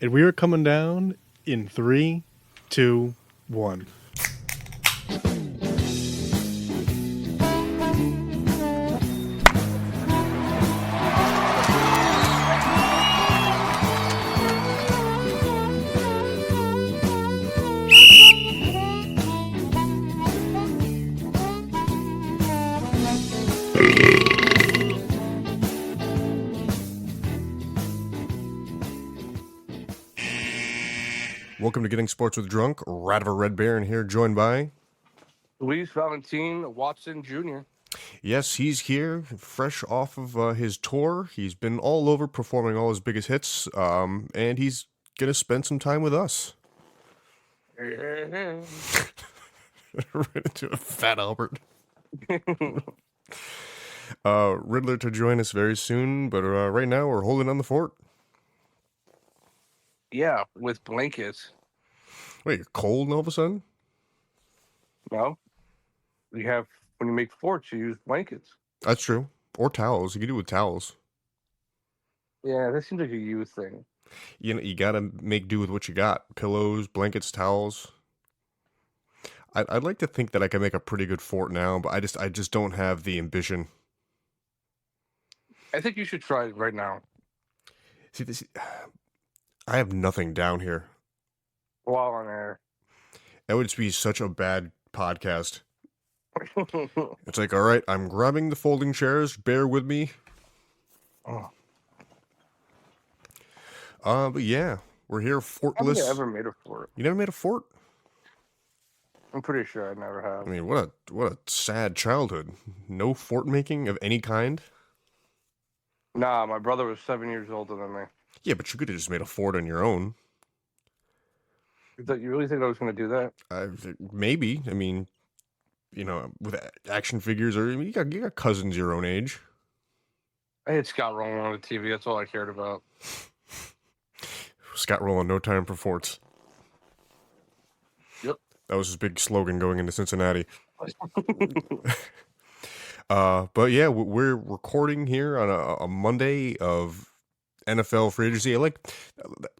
And we are coming down in three, two, one. Welcome to Getting Sports with Drunk. Radiver Red Baron here, joined by... Luis Valentin Watson Jr. Yes, he's here, fresh off of his tour. He's been all over performing all his biggest hits, and he's going to spend some time with us. Right into a fat Albert. Riddler to join us very soon, but right now we're holding on the fort. Yeah, with blankets. Wait, you're cold all of a sudden? No. When you make forts, you use blankets. That's true. Or towels. You can do it with towels. Yeah, that seems like a you thing. You know, you gotta make do with what you got. Pillows, blankets, towels. I'd like to think that I can make a pretty good fort now, but I just don't have the ambition. I think you should try it right now. See, I have nothing down here. While on air. That would just be such a bad podcast. It's like, all right, I'm grabbing the folding chairs. Bear with me. Oh. But yeah, we're here fortless. I don't think I ever made a fort. You never made a fort? I'm pretty sure I never have. I mean, what a sad childhood. No fort making of any kind? Nah, my brother was 7 years older than me. Yeah, but you could have just made a fort on your own. You really think I was going to do that? Maybe. I mean, you know, with action figures, or you got cousins your own age. I had Scott Rowland on the TV. That's all I cared about. Scott Rowland, no time for forts. Yep. That was his big slogan going into Cincinnati. But yeah, we're recording here on a Monday of NFL free agency.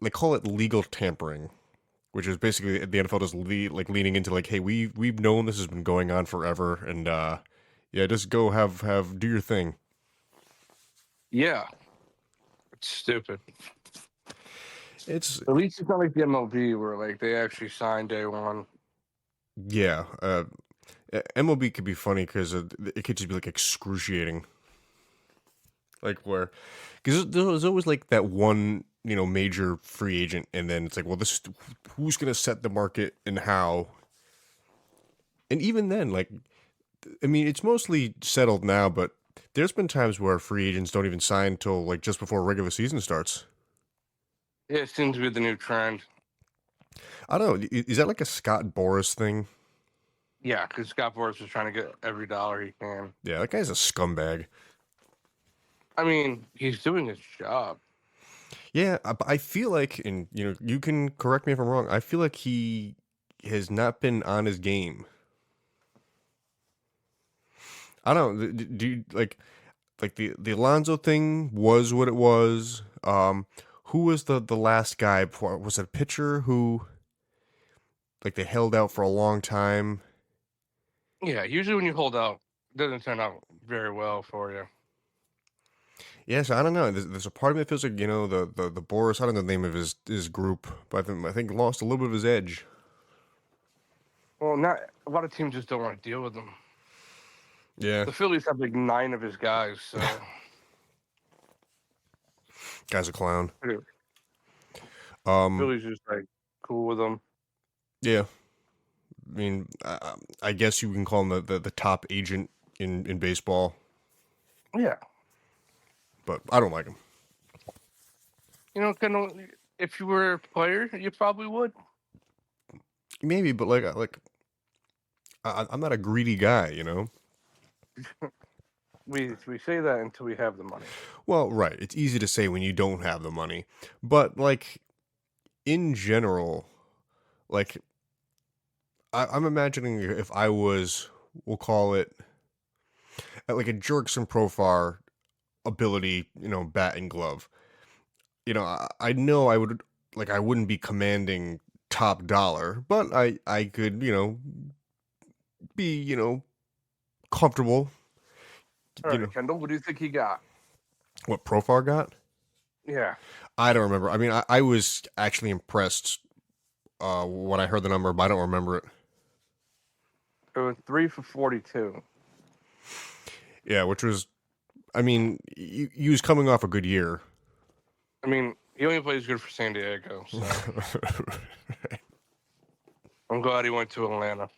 They call it legal tampering, which is basically the NFL just leaning into like, hey, we've known this has been going on forever, and yeah, just go do your thing. Yeah, it's stupid. It's at least it's not like the MLB where like they actually signed day one. Yeah, MLB could be funny because it could just be like excruciating. Like because there's always like that one major free agent, and then it's like, well, who's gonna set the market and how? And even then, like, I mean, it's mostly settled now, but there's been times where free agents don't even sign until like just before regular season starts. Yeah, it seems to be the new trend. I don't know. Is that like a Scott Boras thing? Yeah, because Scott Boras is trying to get every dollar he can. Yeah, that guy's a scumbag. I mean, he's doing his job. Yeah, I feel like, and you can correct me if I'm wrong, I feel like he has not been on his game. I don't know. Do you, like the Alonso thing was what it was? Who was the last guy before? Was it a pitcher who like they held out for a long time? Yeah, usually when you hold out, it doesn't turn out very well for you. Yes, I don't know. There's a part of me that feels like the Boris. I don't know the name of his group, but I think lost a little bit of his edge. Well, not a lot of teams just don't want to deal with him. Yeah, the Phillies have like 9 of his guys. So guy's a clown. Phillies just like cool with him. Yeah, I mean, I guess you can call him the top agent in baseball. Yeah. But I don't like him. If you were a player, you probably would. Maybe, but I'm not a greedy guy, We say that until we have the money. Well, right. It's easy to say when you don't have the money, but like in general, like I'm imagining if I was, we'll call it like a Jerkson Profar ability, bat and glove. I know I would like I wouldn't be commanding top dollar, but I could, be, comfortable. All You right, know, Kendall, what do you think he got? what Profar got? Yeah. I don't remember. I mean, I was actually impressed when I heard the number, but I don't remember it. It was 3 for 42. Yeah, which was, I mean, he was coming off a good year. I mean, he only plays good for San Diego, so I'm glad he went to Atlanta.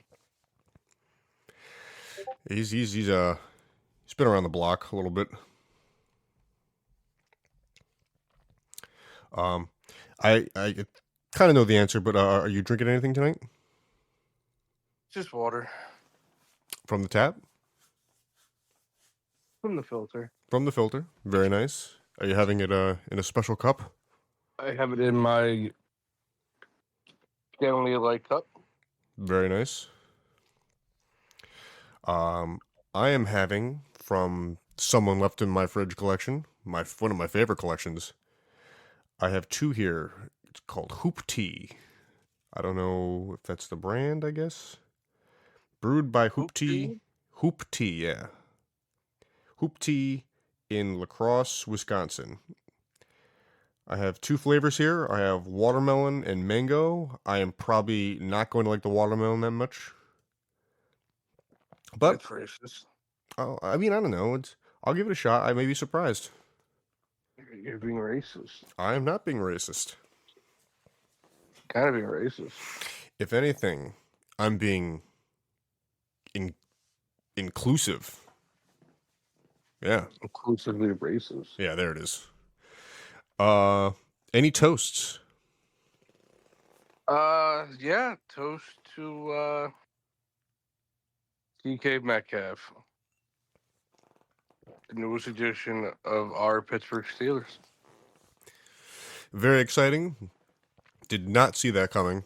He's been around the block a little bit. I kind of know the answer, but are you drinking anything tonight Just water from the tap? from the filter. From the filter. Very nice. Are you having it in a special cup? I have it in my Stanley Light cup. Very nice. I am having from someone left in my fridge collection, one of my favorite collections. I have two here. It's called Hoop Tea. I don't know if that's the brand, I guess. Brewed by Hoop Tea. Hoop Tea, yeah. Hoop Tea in La Crosse, Wisconsin. I have two flavors here. I have watermelon and mango. I am probably not going to like the watermelon that much. But, That's racist. I mean, I don't know. I'll give it a shot. I may be surprised. You're being racist. I am not being racist. Kind of being racist. If anything, I'm being inclusive. Yeah. Inclusively racist. Yeah, there it is. Any toasts? Yeah, toast to DK Metcalf, the newest edition of our Pittsburgh Steelers. Very exciting. Did not see that coming.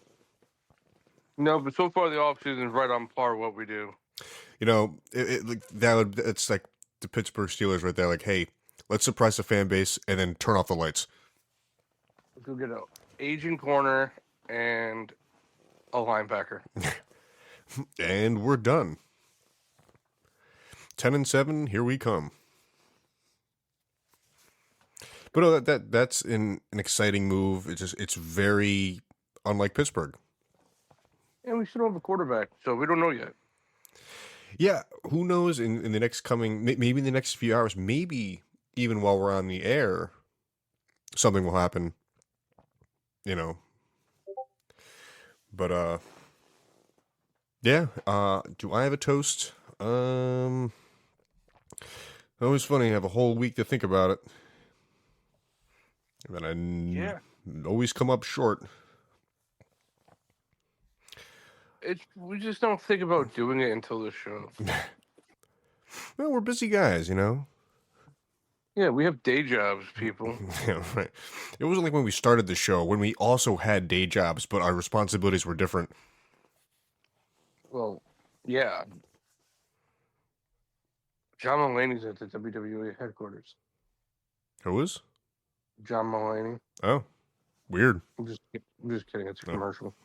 No, but so far the offseason is right on par with what we do. It's like the Pittsburgh Steelers right there. Like, hey, let's surprise the fan base and then turn off the lights. Let's go get an aging corner and a linebacker. And we're done. 10-7, here we come. But that's an exciting move. It's very unlike Pittsburgh. And we still don't have a quarterback, so we don't know yet. Yeah, who knows in the next maybe in the next few hours, maybe even while we're on the air, something will happen. But yeah. Do I have a toast? Always funny. I have a whole week to think about it. And then I always come up short. We just don't think about doing it until the show. Well, we're busy guys, Yeah, we have day jobs, people. Yeah, right. It wasn't like when we started the show, when we also had day jobs, but our responsibilities were different. Well, yeah. John Mulaney's at the WWE headquarters. Who was? John Mulaney. Oh, weird. I'm just kidding. It's a commercial.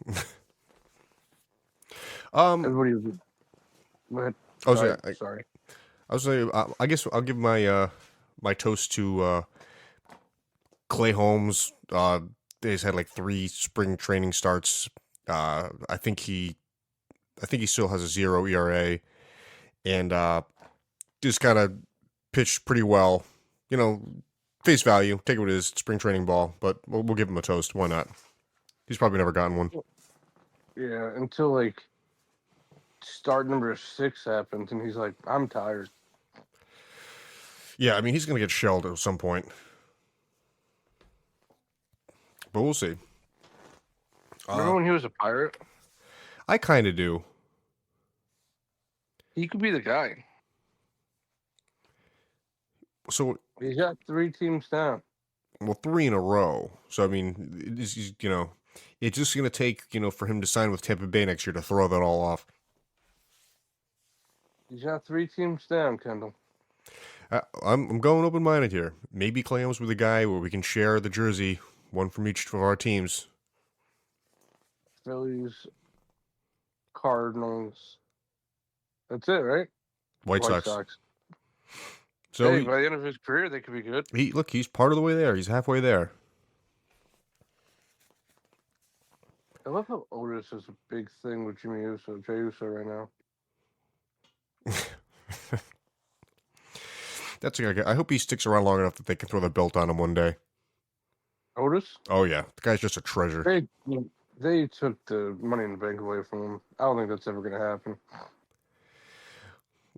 Everybody. Go ahead. Sorry. I was saying. I guess I'll give my my toast to Clay Holmes. He's had like 3 spring training starts. I think he still has a 0 ERA, and just kind of pitched pretty well. Face value, take it with his spring training ball, but we'll give him a toast. Why not? He's probably never gotten one. Yeah, until like start number 6 happens, and he's like, "I'm tired." Yeah, I mean he's gonna get shelled at some point, but we'll see. Remember when he was a Pirate? I kind of do. He could be the guy. So He's got 3 teams down. Well, 3 in a row. So I mean, it's just gonna take for him to sign with Tampa Bay next year to throw that all off. He's got 3 teams down, Kendall. I'm going open minded here. Maybe Clay Holmes with a guy where we can share the jersey One from each of our teams. Phillies, Cardinals. That's it, right? White Sox. So So by the end of his career, they could be good. he's part of the way there. He's halfway there. I love how Otis is a big thing with Jay Uso right now. That's a guy. I hope he sticks around long enough that they can throw the belt on him one day. Otis? Oh yeah, the guy's just a treasure. They took the Money in the Bank away from him. I don't think that's ever going to happen.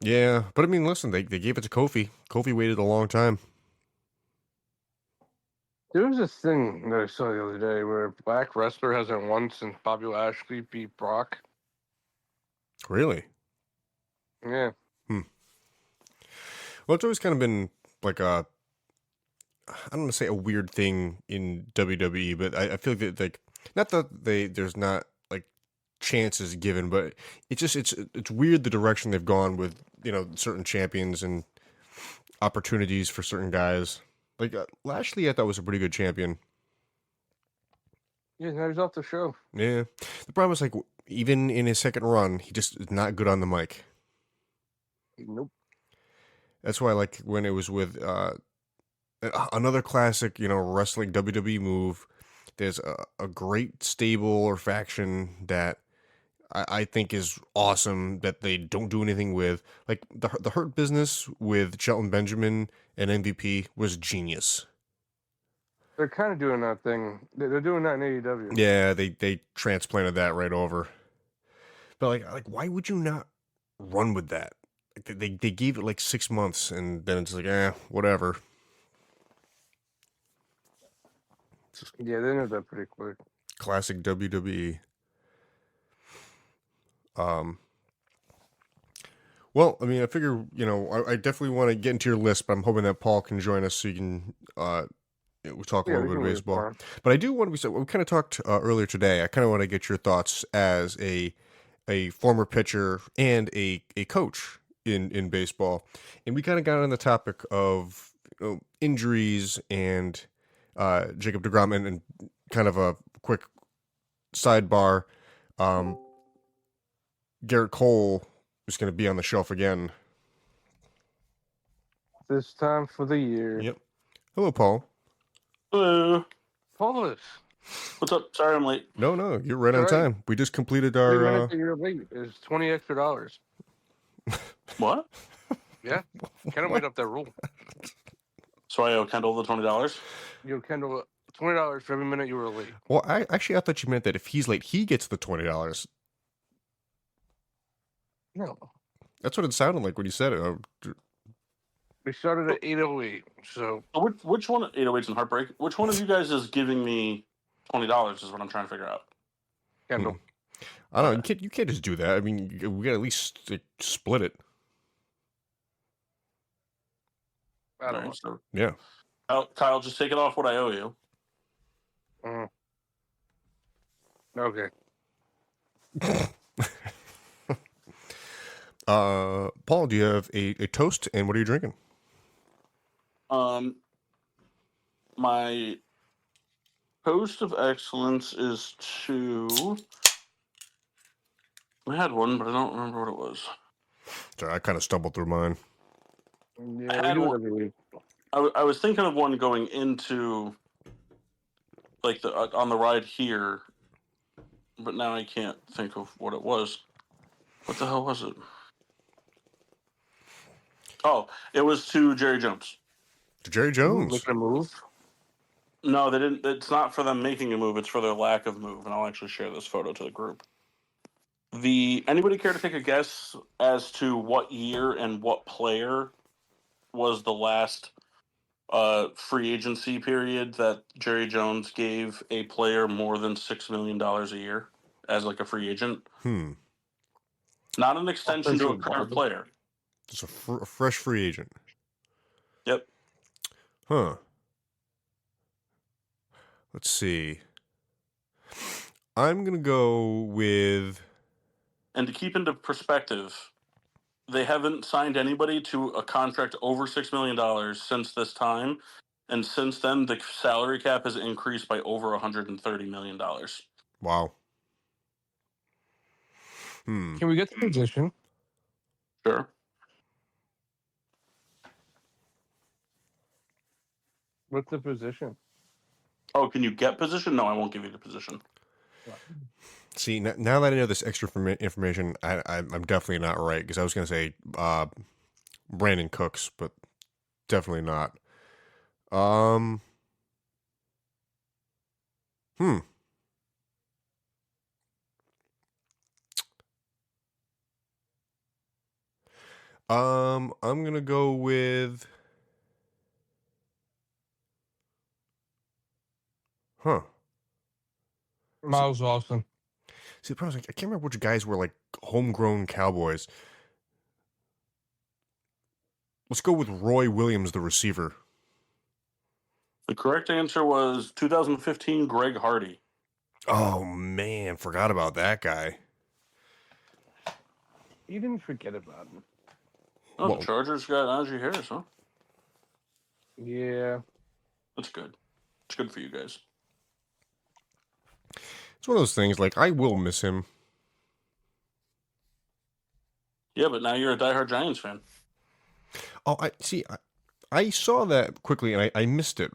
Yeah, but I mean, listen, they gave it to Kofi. Kofi waited a long time. There was a thing that I saw the other day where a black wrestler hasn't won since Bobby Lashley beat Brock. Really? Yeah. Well, it's always kind of been like I don't want to say a weird thing in WWE, but I feel like that, not that there's not like chances given, but it's weird the direction they've gone with certain champions and opportunities for certain guys. Like Lashley, I thought was a pretty good champion. Yeah, now he's off the show. Yeah, the problem is even in his second run, he just is not good on the mic. Nope. That's why when it was with another classic, wrestling WWE move. There's a great stable or faction that I think is awesome that they don't do anything with. Like the Hurt Business with Shelton Benjamin and MVP was genius. They're kind of doing that thing. They're doing that in AEW. Yeah, they transplanted that right over. But why would you not run with that? They gave it 6 months and then it's whatever. Yeah, they know that pretty quick. Classic WWE. Well, I mean, I figure, I definitely want to get into your list, but I'm hoping that Paul can join us so you can we'll talk a little bit of baseball. But I do want to we kind of talked earlier today. I kind of want to get your thoughts as a former pitcher and a coach in baseball. And we kind of got on the topic of injuries and Jacob deGrom and kind of a quick sidebar. Garrett Cole is going to be on the shelf again. This time for the year. Yep. Hello, Paul. Hello. Paulus. What's up? Sorry I'm late. No, you're right on time. We just completed our... 3 minutes that you're late is $20 extra. What? Yeah. Kendall made up that rule. So I owe Kendall the $20? You owe Kendall $20 for every minute you were late. Well, I thought you meant that if he's late, he gets the $20. No. That's what it sounded like when you said it. We started at 8:08, so... Which one... 808's and Heartbreak. Which one of you guys is giving me $20 is what I'm trying to figure out. Kendall. I don't know. You can't just do that. I mean, we got to at least split it. I don't know. So, Yeah. Kyle, just take it off what I owe you. Okay. Paul, do you have a toast, and what are you drinking? My toast of excellence is to... I had one, but I don't remember what it was. Sorry, I kind of stumbled through mine. Yeah, we do it every week. I was thinking of one going into on the ride here, but now I can't think of what it was. What the hell was it? Oh, it was to Jerry Jones. To Jerry Jones. Making a move? No, they didn't. It's not for them making a move. It's for their lack of move. And I'll actually share this photo to the group. Anybody care to take a guess as to what year and what player was the last free agency period that Jerry Jones gave a player more than $6 million a year as a free agent? Not an extension to a current player. Just a fresh free agent. Yep. Huh. Let's see. I'm going to go with... And to keep into perspective, they haven't signed anybody to a contract over $6 million since this time. And since then, the salary cap has increased by over $130 million. Wow. Hmm. Can we get the position? Sure. What's the position? Oh, can you get position? No, I won't give you the position. See, now that I know this extra information, I'm definitely not right, because I was going to say Brandon Cooks, but definitely not. Hmm. I'm gonna go with. Huh. Miles Austin. See, the problem is, I can't remember which guys were like homegrown Cowboys. Let's go with Roy Williams, the receiver. The correct answer was 2015 Greg Hardy. Oh man, forgot about that guy. You didn't forget about him. Oh, Well, the Chargers got Najee Harris, huh? Yeah. That's good. It's good for you guys. it's one of those things. Like, I will miss him. Yeah, but now you're a diehard Giants fan. Oh, I see. I saw that quickly and I missed it.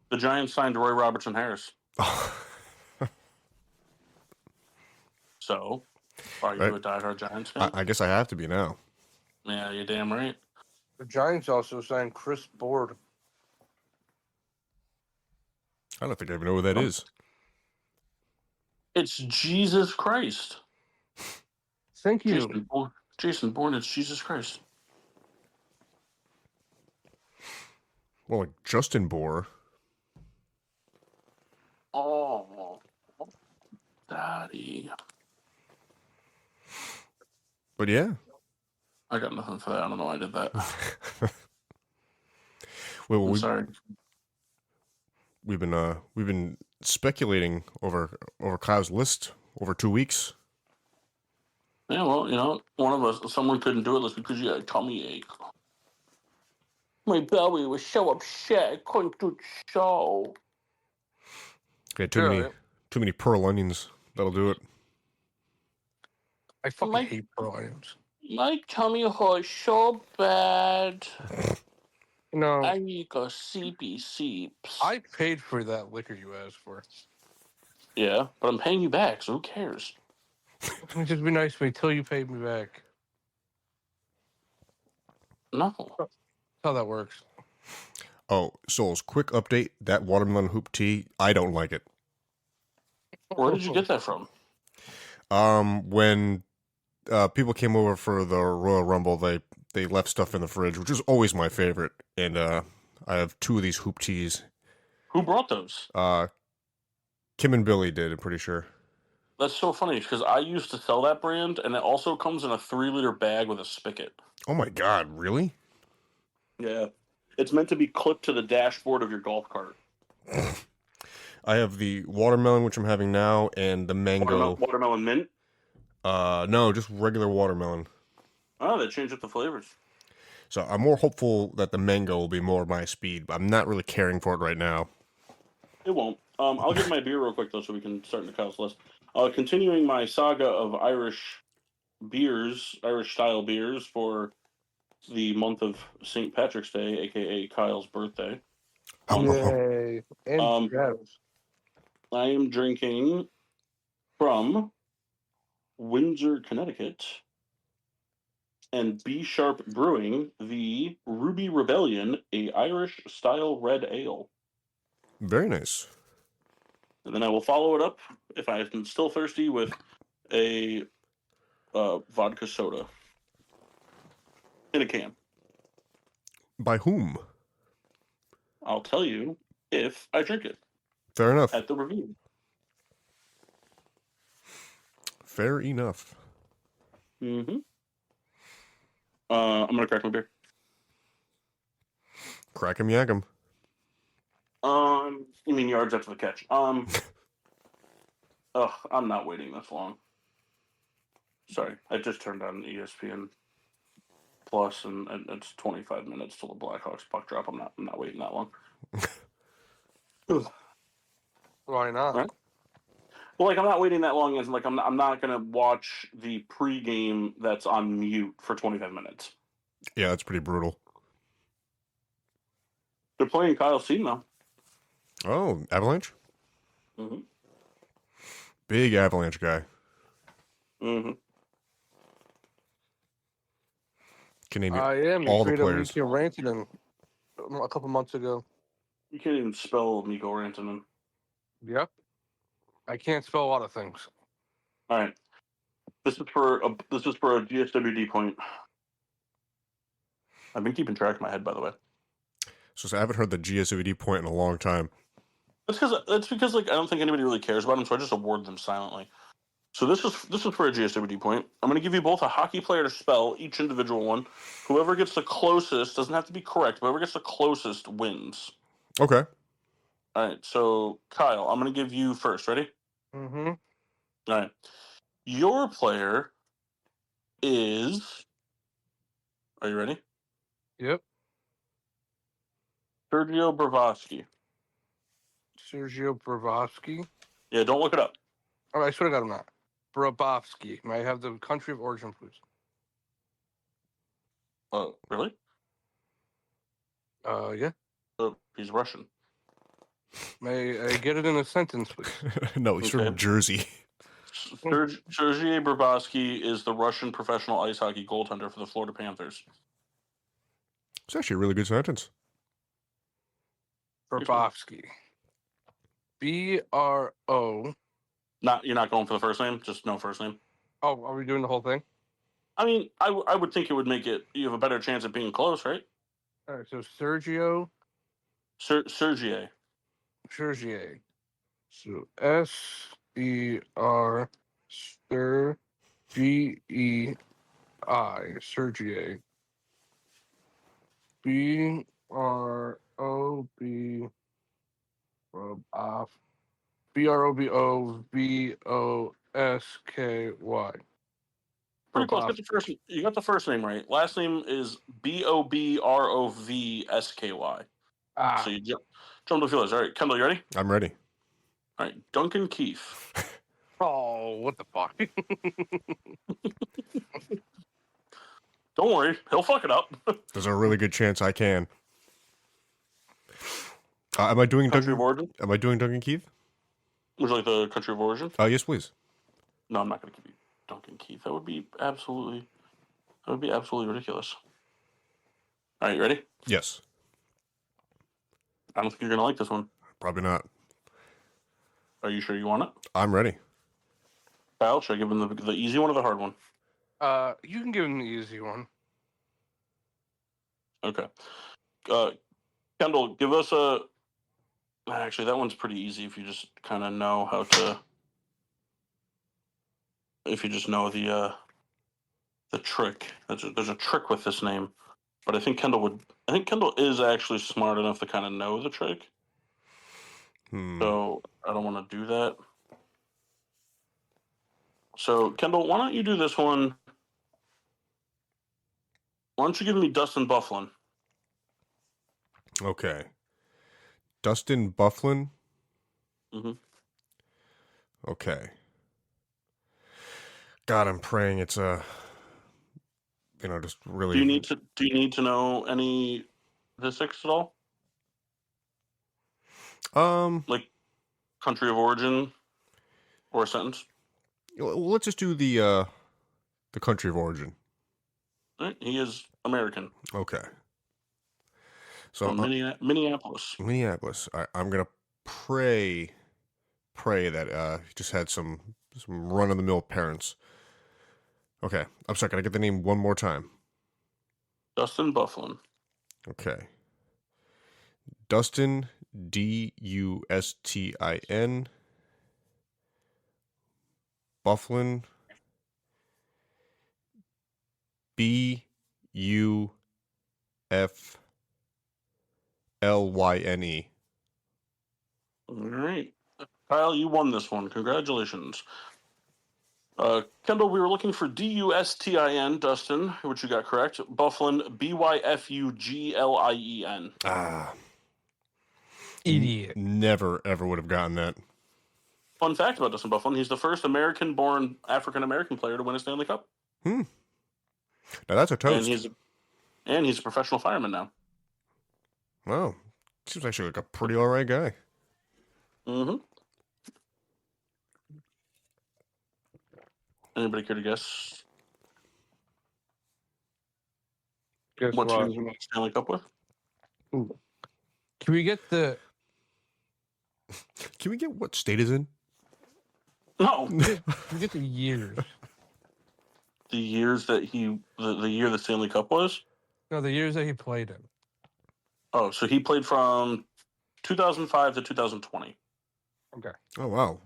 The Giants signed Roy Robertson Harris. So, are you Right. a diehard Giants fan? I guess I have to be now. Yeah, you're damn right. The Giants also signed Chris Board. I don't think I even know who that is. It's Jesus Christ. Thank you. Jason Bourne, it's Jesus Christ. Well, like Justin Bohr. Oh, Daddy. But yeah. I got nothing for that. I don't know why I did that. Well, I'm sorry. we've been speculating over Kyle's list over 2 weeks. Yeah, well, one of us, someone couldn't do it because you had a tummy ache. My belly was so upset I couldn't do the show. Okay, too many pearl onions. That'll do it. I fucking hate pearl onions. My tummy hurts so bad. No, I need a CBC. I paid for that liquor you asked for. Yeah, but I'm paying you back, so who cares? Just be nice to me till you paid me back. No. That's how that works. Oh, Souls, quick update. That watermelon hoop tea, I don't like it. Where did you get that from? When people came over for the Royal Rumble, they left stuff in the fridge, which is always my favorite. And I have 2 of these hoop teas. Who brought those? Kim and Billy did, I'm pretty sure. That's so funny because I used to sell that brand, and it also comes in a 3-liter bag with a spigot. Oh my god, really? Yeah. It's meant to be clipped to the dashboard of your golf cart. I have the watermelon, which I'm having now, and the mango. Watermelon mint? No, just regular watermelon. Oh, they changed up the flavors. So I'm more hopeful that the mango will be more my speed, but I'm not really caring for it right now. It won't. I'll get my beer real quick, though, so we can start into Kyle's list. Continuing my saga of Irish beers, Irish-style beers for the month of St. Patrick's Day, a.k.a. Kyle's birthday. Yay. And Jeff's. I am drinking from Windsor, Connecticut, and B Sharp Brewing, the Ruby Rebellion, a Irish-style red ale. Very nice. And then I will follow it up, if I'm still thirsty, with a vodka soda in a can. By whom? I'll tell you if I drink it. Fair enough. At the review. Fair enough. Mm-hmm. I'm gonna crack my beer. Crack 'em, yak 'em. You mean yards after the catch? I'm not waiting this long. Sorry, I just turned on ESPN Plus, and it's 25 minutes till the Blackhawks puck drop. I'm not waiting that long. Why not? Right. Well, like I'm not waiting that long. As like I'm not gonna watch the pregame that's on mute for 25 minutes. Yeah, that's pretty brutal. They're playing Kyle's team though. Oh, Avalanche? Mm-hmm. Big Avalanche guy. Mm-hmm. Can name you I am. all You the traded players. Mikko Rantanen a couple months ago. You can't even spell Mikko Rantanen. Yep. I can't spell a lot of things. All right. This is for a GSWD point. I've been keeping track in my head, by the way. So I haven't heard the GSWD point in a long time. That's because like I don't think anybody really cares about them, so I just award them silently. So this is for a GSWD point. I'm going to give you both a hockey player to spell, each individual one. Whoever gets the closest doesn't have to be correct. Whoever gets the closest wins. Okay. All right. So Kyle, I'm going to give you first. Ready? Mm-hmm. All right. Your player is. Are you ready? Yep. Sergio Bravosky. Sergio Bravosky. Yeah, don't look it up. Oh, I swear to God, I'm not. Brabovsky. May I have the country of origin, please? Really? Yeah. He's Russian. May I get it in a sentence, please? No, he's Okay. from Jersey. Sergei Bravosky is the Russian professional ice hockey goaltender for the Florida Panthers. It's actually a really good sentence. Brabovsky. B-R-O. You're not going for the first name, just no first name. Oh, are we doing the whole thing? I mean, I would think it would make it. You have a better chance at being close, right? All right, so Sergio. Sergei. Sergei. So S-E-R Stir G-E-I. Sergei. B-R-O-B B-R-O-B-O-V-O-S-K-Y. Pretty close. You got the first name right. Last name is Bobrovsky. Ah. So you jumped the feelers. All right, Kendall, you ready? I'm ready. All right, Duncan Keith. Oh, what the fuck? Don't worry, he'll fuck it up. There's a really good chance I can. Am I doing Country Duncan? of origin? Am I doing Duncan Keith? Would you like the country of origin? Yes, please. No, I'm not going to give you Duncan Keith. That would be absolutely ridiculous. All right, you ready? Yes. I don't think you're going to like this one. Probably not. Are you sure you want it? I'm ready. Kyle, should I give him the easy one or the hard one? You can give him the easy one. Okay. Kendall, give us a... Actually, that one's pretty easy if you just kind of know how to... If you just know the trick. There's a trick with this name. But I think Kendall is actually smart enough to kind of know the trick. So I don't want to do that. So, Kendall, why don't you do this one? Why don't you give me Dustin Byfuglien? Okay. Dustin Byfuglien? Mm-hmm. Okay. God, I'm praying it's just really... Do you need to know any statistics at all? Like country of origin or a sentence? Well, let's just do the country of origin. Right? He is American. Okay. So From Minneapolis. Minneapolis. I'm gonna pray that he just had some run of the mill parents. Okay. I'm sorry. Can I get the name one more time? Dustin Byfuglien. Okay. Dustin Dustin Byfuglien Buflyne. All right. Kyle, you won this one. Congratulations. Kendall, we were looking for Dustin, Dustin, which you got correct. Byfuglien, Byfuglien. Idiot. Never, ever would have gotten that. Fun fact about Dustin Byfuglien: he's the first American-born African-American player to win a Stanley Cup. Now that's a toast. And he's a professional fireman now. Wow. Seems actually like a pretty alright guy. Mm-hmm. Anybody care to guess Guess what what? team he's won the Stanley Cup with? Can we get the Can we get what state is in? No, can we get the years? the years that the year the Stanley Cup was. No, the years that he played in. Oh, so he played from 2005 to 2020. Okay. Oh wow.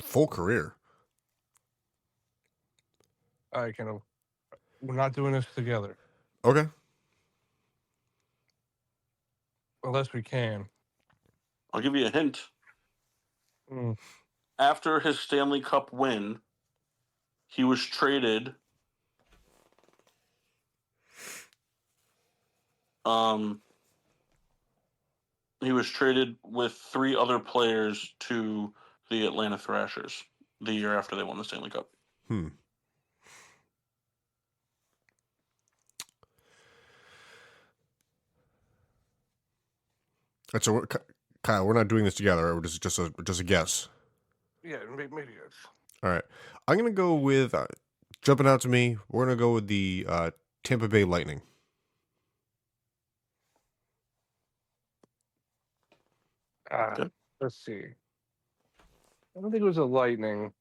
Full career. All right, Kendall. We're not doing this together Okay. unless we can. I'll give you a hint. Mm. After his Stanley Cup win, he was traded. He was traded with 3 other players to the Atlanta Thrashers the year after they won the Stanley Cup. Right, so Kyle, we're not doing this together. We're just a guess. Yeah, maybe yes. All right. I'm gonna go with jumping out to me. We're gonna go with the Tampa Bay Lightning. Okay. Let's see. I don't think it was a Lightning.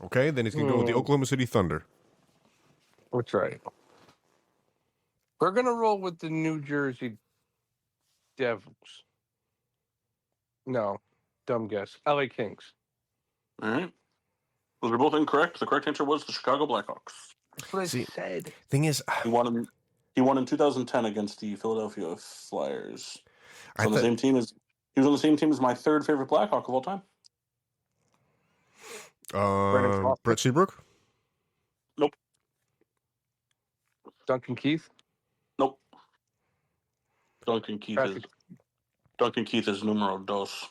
Okay, then he's gonna go with the Oklahoma City Thunder. That's right. We're gonna roll with the New Jersey Devils. No, dumb guess. LA Kings. All right. Those are both incorrect. The correct answer was the Chicago Blackhawks. That's what I said. Thing is, He won in 2010 against the Philadelphia Flyers. So on the same team as he was on the same team as my third favorite Blackhawk of all time. Brett Seabrook. Nope. Duncan Keith. Nope. Duncan Keith is numero dos.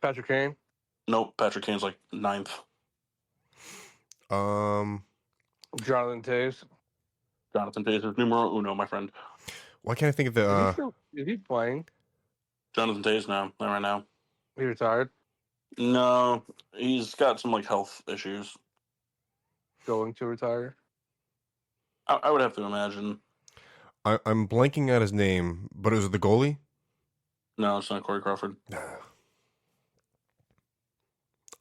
Patrick Kane. Nope. Patrick Kane's like 9th. Jonathan Toews. Jonathan Toews is numero uno, my friend. Why can't I think of the? Is he playing? Jonathan Toews now, not right now. He retired. No, he's got some like health issues. Going to retire. I would have to imagine. I'm blanking out his name, but it was the goalie. No, it's not Corey Crawford.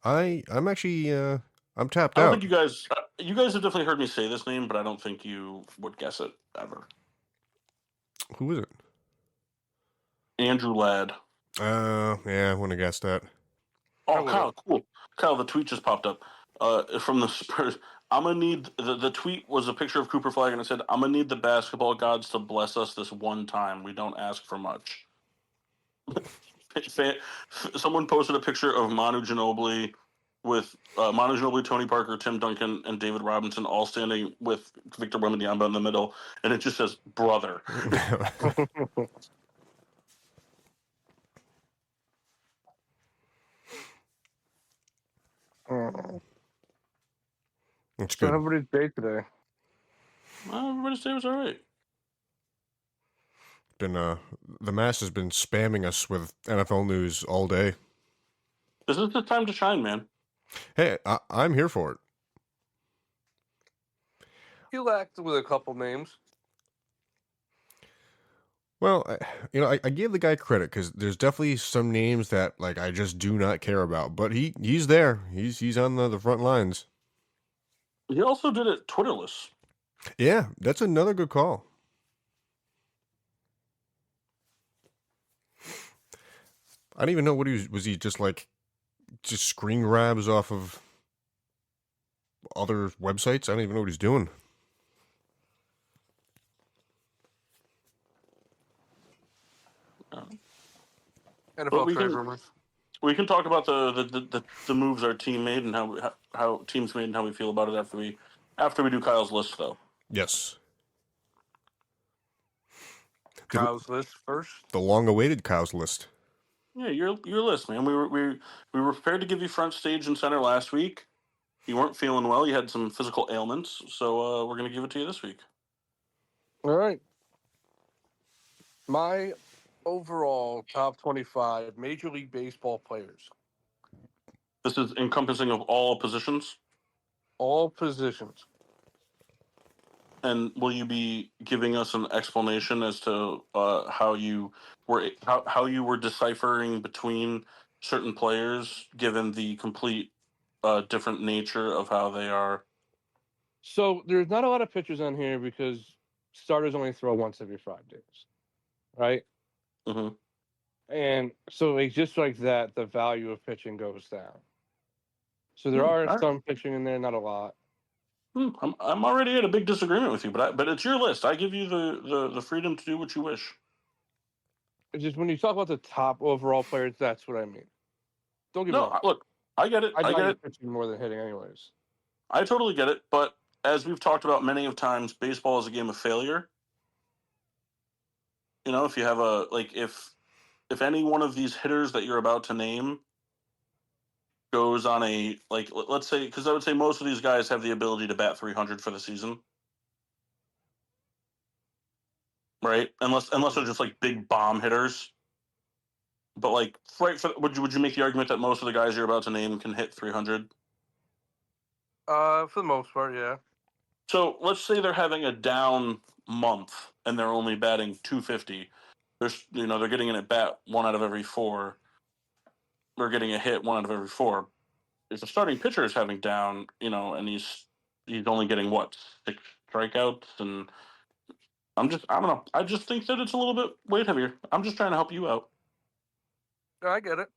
I'm actually I'm tapped I don't out. think you guys have definitely heard me say this name, but I don't think you would guess it ever. Who is it? Andrew Ladd. Yeah, I wouldn't have guessed that. Oh, Kyle, cool. Kyle, the tweet just popped up from the Spurs. I'm going to need... The tweet was a picture of Cooper Flag, and it said, I'm going to need the basketball gods to bless us this one time. We don't ask for much. Someone posted a picture of Manu Ginobili with Manu Ginobili, Tony Parker, Tim Duncan, and David Robinson all standing with Victor Wembanyama in the middle, and it just says, brother. That's So good. everybody's day today. Well, everybody's day was all right. Been the mass has been spamming us with NFL news all day. This is the time to shine, man. Hey, I'm here for it. You lacked with a couple names. Well, I gave the guy credit because there's definitely some names that like I just do not care about, but he's there. He's on the front lines. He also did it Twitterless. Yeah, that's another good call. I don't even know what was he just screen grabs off of other websites? I don't even know what he's doing. NFL trade rumors. We can talk about the moves our team made and how teams made and how we feel about it after we do Kyle's list, though. Yes. Kyle's list first. The long-awaited cows list. Yeah, your list, man. We were prepared to give you front stage and center last week. You weren't feeling well. You had some physical ailments, so we're gonna give it to you this week. All right. My overall top 25 Major League Baseball players, This is encompassing of all positions. all positions. And will you be giving us an explanation as to how you were deciphering between certain players, given the complete different nature of how they are? So there's not a lot of pitchers on here because starters only throw once every 5 days, right? hmm And so like just like that, the value of pitching goes down. So there are some pitching in there, not a lot. I'm already at a big disagreement with you, but it's your list. I give you the freedom to do what you wish. It's just when you talk about the top overall players, that's what I mean. Don't get me No, wrong. look, I get it. I I get value it. pitching more than hitting, anyways. I totally get it. But as we've talked about many of times, baseball is a game of failure. You know, if you have if any one of these hitters that you're about to name goes on a let's say, because I would say most of these guys have the ability to bat 300 for the season, right? Unless they're just like big bomb hitters. But like, right? Would you make the argument that most of the guys you're about to name can hit 300? For the most part, yeah. So let's say they're having a down month and they're only batting 250. They're getting an at bat 1 out of every 4. They're getting a hit 1 out of every 4. If the starting pitcher is having down, and he's only getting what, 6 strikeouts, and I don't know. I just think that it's a little bit weight heavier. I'm just trying to help you out. No, I get it.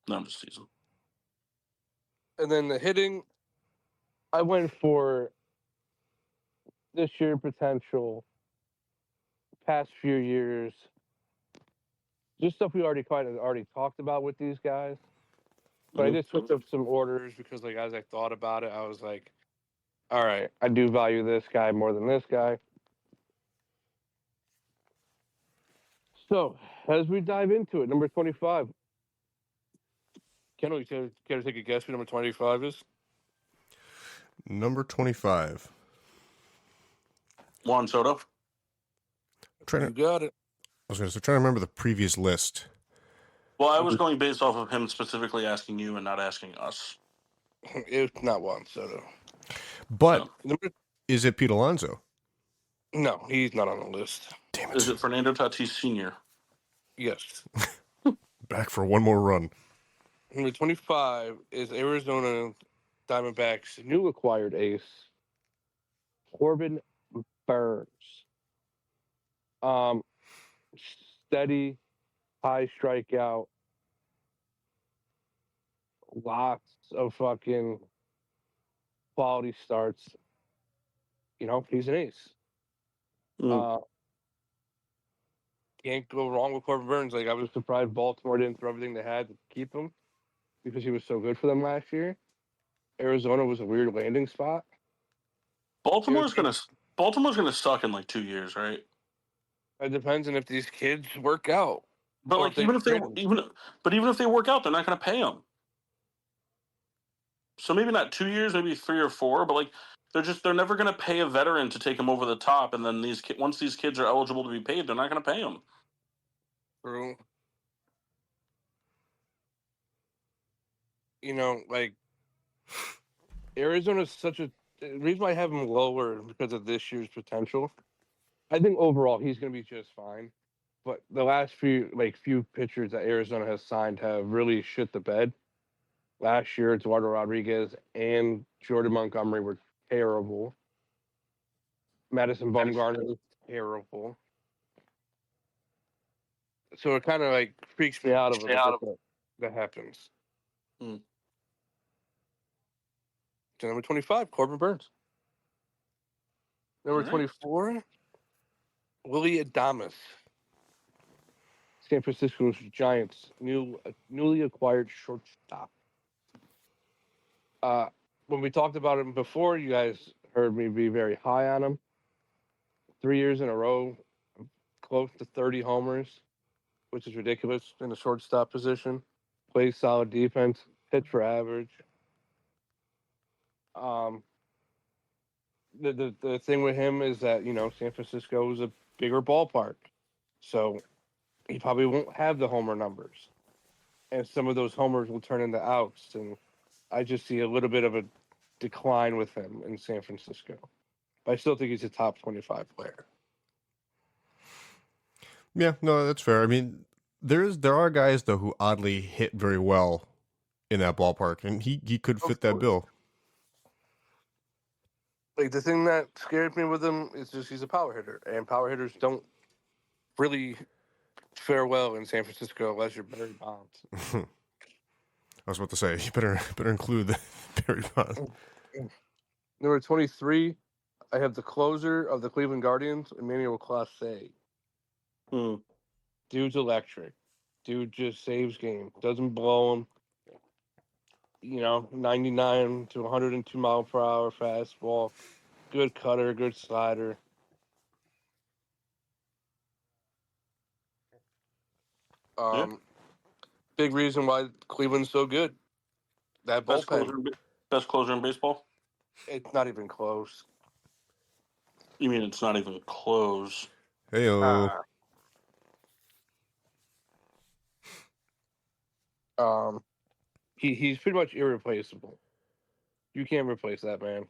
No, I'm just teasing. And then the hitting, I went for this year potential, past few years, just stuff we already talked about with these guys. But I just switched up some orders because, like, as I thought about it, I was like, all right, I do value this guy more than this guy. So, as we dive into it, number 25. Kendall, you care to take a guess who number 25 is? Number 25. Juan Soto. You got it. I was trying to remember the previous list. Well, I was going based off of him specifically asking you and not asking us. It's not Juan Soto. But No. is it Pete Alonso? No, he's not on the list. Damn it. Is it Fernando Tatis Sr.? Yes. Back for one more run. Number 25 is Arizona Diamondbacks' new acquired ace, Corbin Burns. Steady, high strikeout, lots of fucking quality starts. He's an ace. Can't go wrong with Corbin Burns. Like, I was surprised Baltimore didn't throw everything they had to keep him because he was so good for them last year. Arizona was a weird landing spot. Baltimore's gonna suck in like 2 years, right? It depends on if these kids work out. But Or like, if even if they trade 'em. even if they work out, they're not gonna pay them. So maybe not 2 years, maybe 3 or 4. But like, they're never gonna pay a veteran to take them over the top. And then once these kids are eligible to be paid, they're not gonna pay them. True. Like, Arizona's such a the reason why I have him lower because of this year's potential. I think overall he's going to be just fine, but the last few pitchers that Arizona has signed have really shit the bed. Last year, Eduardo Rodriguez and Jordan Montgomery were terrible. Madison Bumgarner was terrible. So it kind of like freaks me out a little bit that happens. Mm. So number 25, Corbin Burns. Number All right. 24, Willie Adames. San Francisco Giants, newly acquired shortstop. When we talked about him before, you guys heard me be very high on him. 3 years in a row, close to 30 homers, which is ridiculous in the shortstop position. Plays solid defense, hits for average. The thing with him is that San Francisco is a bigger ballpark, so he probably won't have the homer numbers, and some of those homers will turn into outs. And I just see a little bit of a decline with him in San Francisco, but I still think he's a top 25 player. Yeah, no, that's fair. I mean, there are guys though who oddly hit very well in that ballpark, and he could fit that bill. Like, the thing that scares me with him is just he's a power hitter, and power hitters don't really fare well in San Francisco unless you're Barry Bonds. I was about to say you better include the Barry Bonds. Number 23, I have the closer of the Cleveland Guardians, Emmanuel Clase. Dude's electric. Dude just saves game. Doesn't blow him. 99 to 102 mile per hour fastball. Good cutter, good slider. Big reason why Cleveland's so good. That bullpen. Best closer in baseball? It's not even close. You mean it's not even close? Heyo. He's pretty much irreplaceable. You can't replace that man.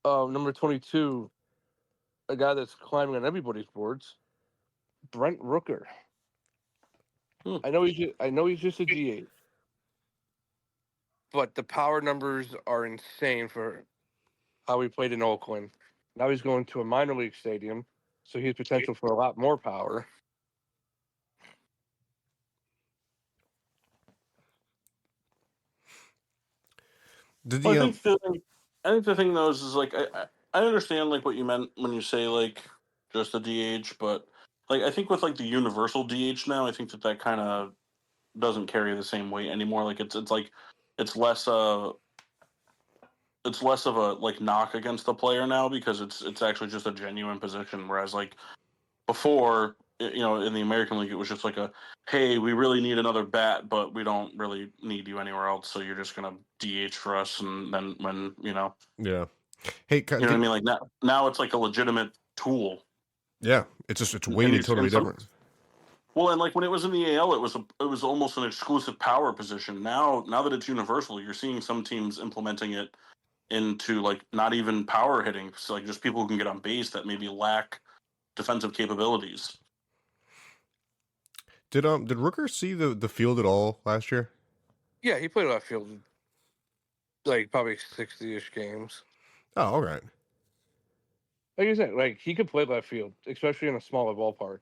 Number 22, a guy that's climbing on everybody's boards, Brent Rooker. I know he's just a DH, but the power numbers are insane for how he played in Oakland. Now he's going to a minor league stadium, so he has potential for a lot more power. I think the thing though is like I understand like what you meant when you say like just a DH, but like I think with like the universal DH now, I think that kind of doesn't carry the same weight anymore. Like it's like it's less of a like knock against the player now because it's actually just a genuine position. Whereas like before, in the American League, it was just like hey, we really need another bat, but we don't really need you anywhere else, so you're just gonna DH for us, and then when yeah, hey, you know what I mean? Like now it's like a legitimate tool. Yeah, it's weighted totally different. Well, and like when it was in the AL, it was almost an exclusive power position. Now that it's universal, you're seeing some teams implementing it into like not even power hitting, so like just people who can get on base that maybe lack defensive capabilities. Did Rooker see the field at all last year? Yeah, he played left field, like probably 60-ish games. Oh, all right. Like I said, like he could play left field, especially in a smaller ballpark.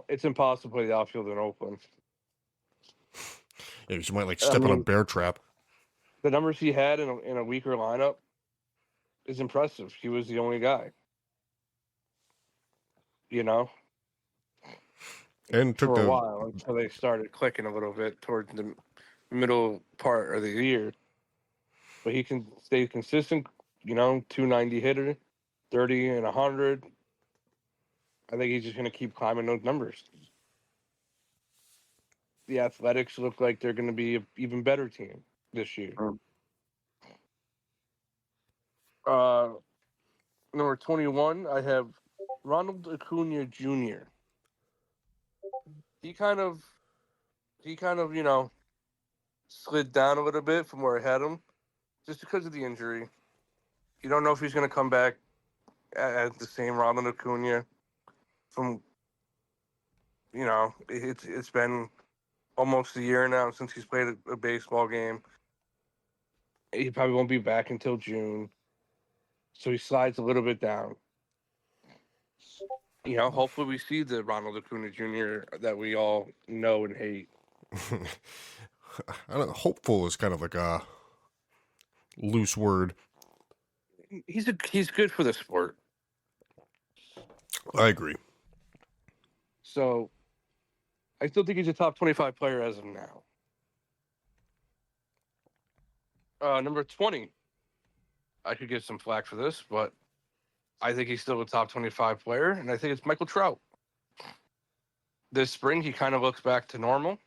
It's impossible to play the outfield in Oakland. Yeah, you might like step on a bear trap. The numbers he had in a weaker lineup is impressive. He was the only guy. And took for a while until they started clicking a little bit towards the middle part of the year. But he can stay consistent, 290 hitter, 30 and 100. I think he's just going to keep climbing those numbers. The Athletics look like they're going to be an even better team this year. Number 21, I have Ronald Acuna Jr. He kind of, slid down a little bit from where I had him, just because of the injury. You don't know if he's going to come back as the same Ronald Acuna. It's been almost a year now since he's played a baseball game. He probably won't be back until June, so he slides a little bit down. Hopefully we see the Ronald Acuna Jr. that we all know and hate. I don't know, hopeful is kind of like a loose word. He's good for the sport. I agree. So I still think he's a top 25 player as of now. Number 20. I could get some flack for this, but I think he's still a top 25 player, and I think it's Michael Trout. This spring, he kind of looks back to normal.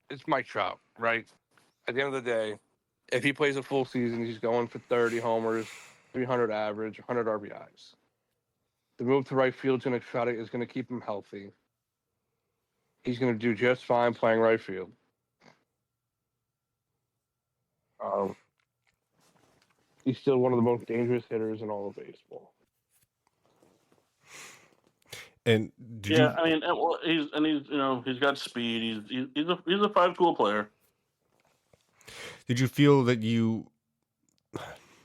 It's Mike Trout, right? At the end of the day, if he plays a full season, he's going for 30 homers, 300 average, 100 RBIs. The move to right field is going to keep him healthy. He's going to do just fine playing right field. He's still one of the most dangerous hitters in all of baseball. And did Yeah, I mean, well, he's got speed. He's a 5-tool player. did you feel that you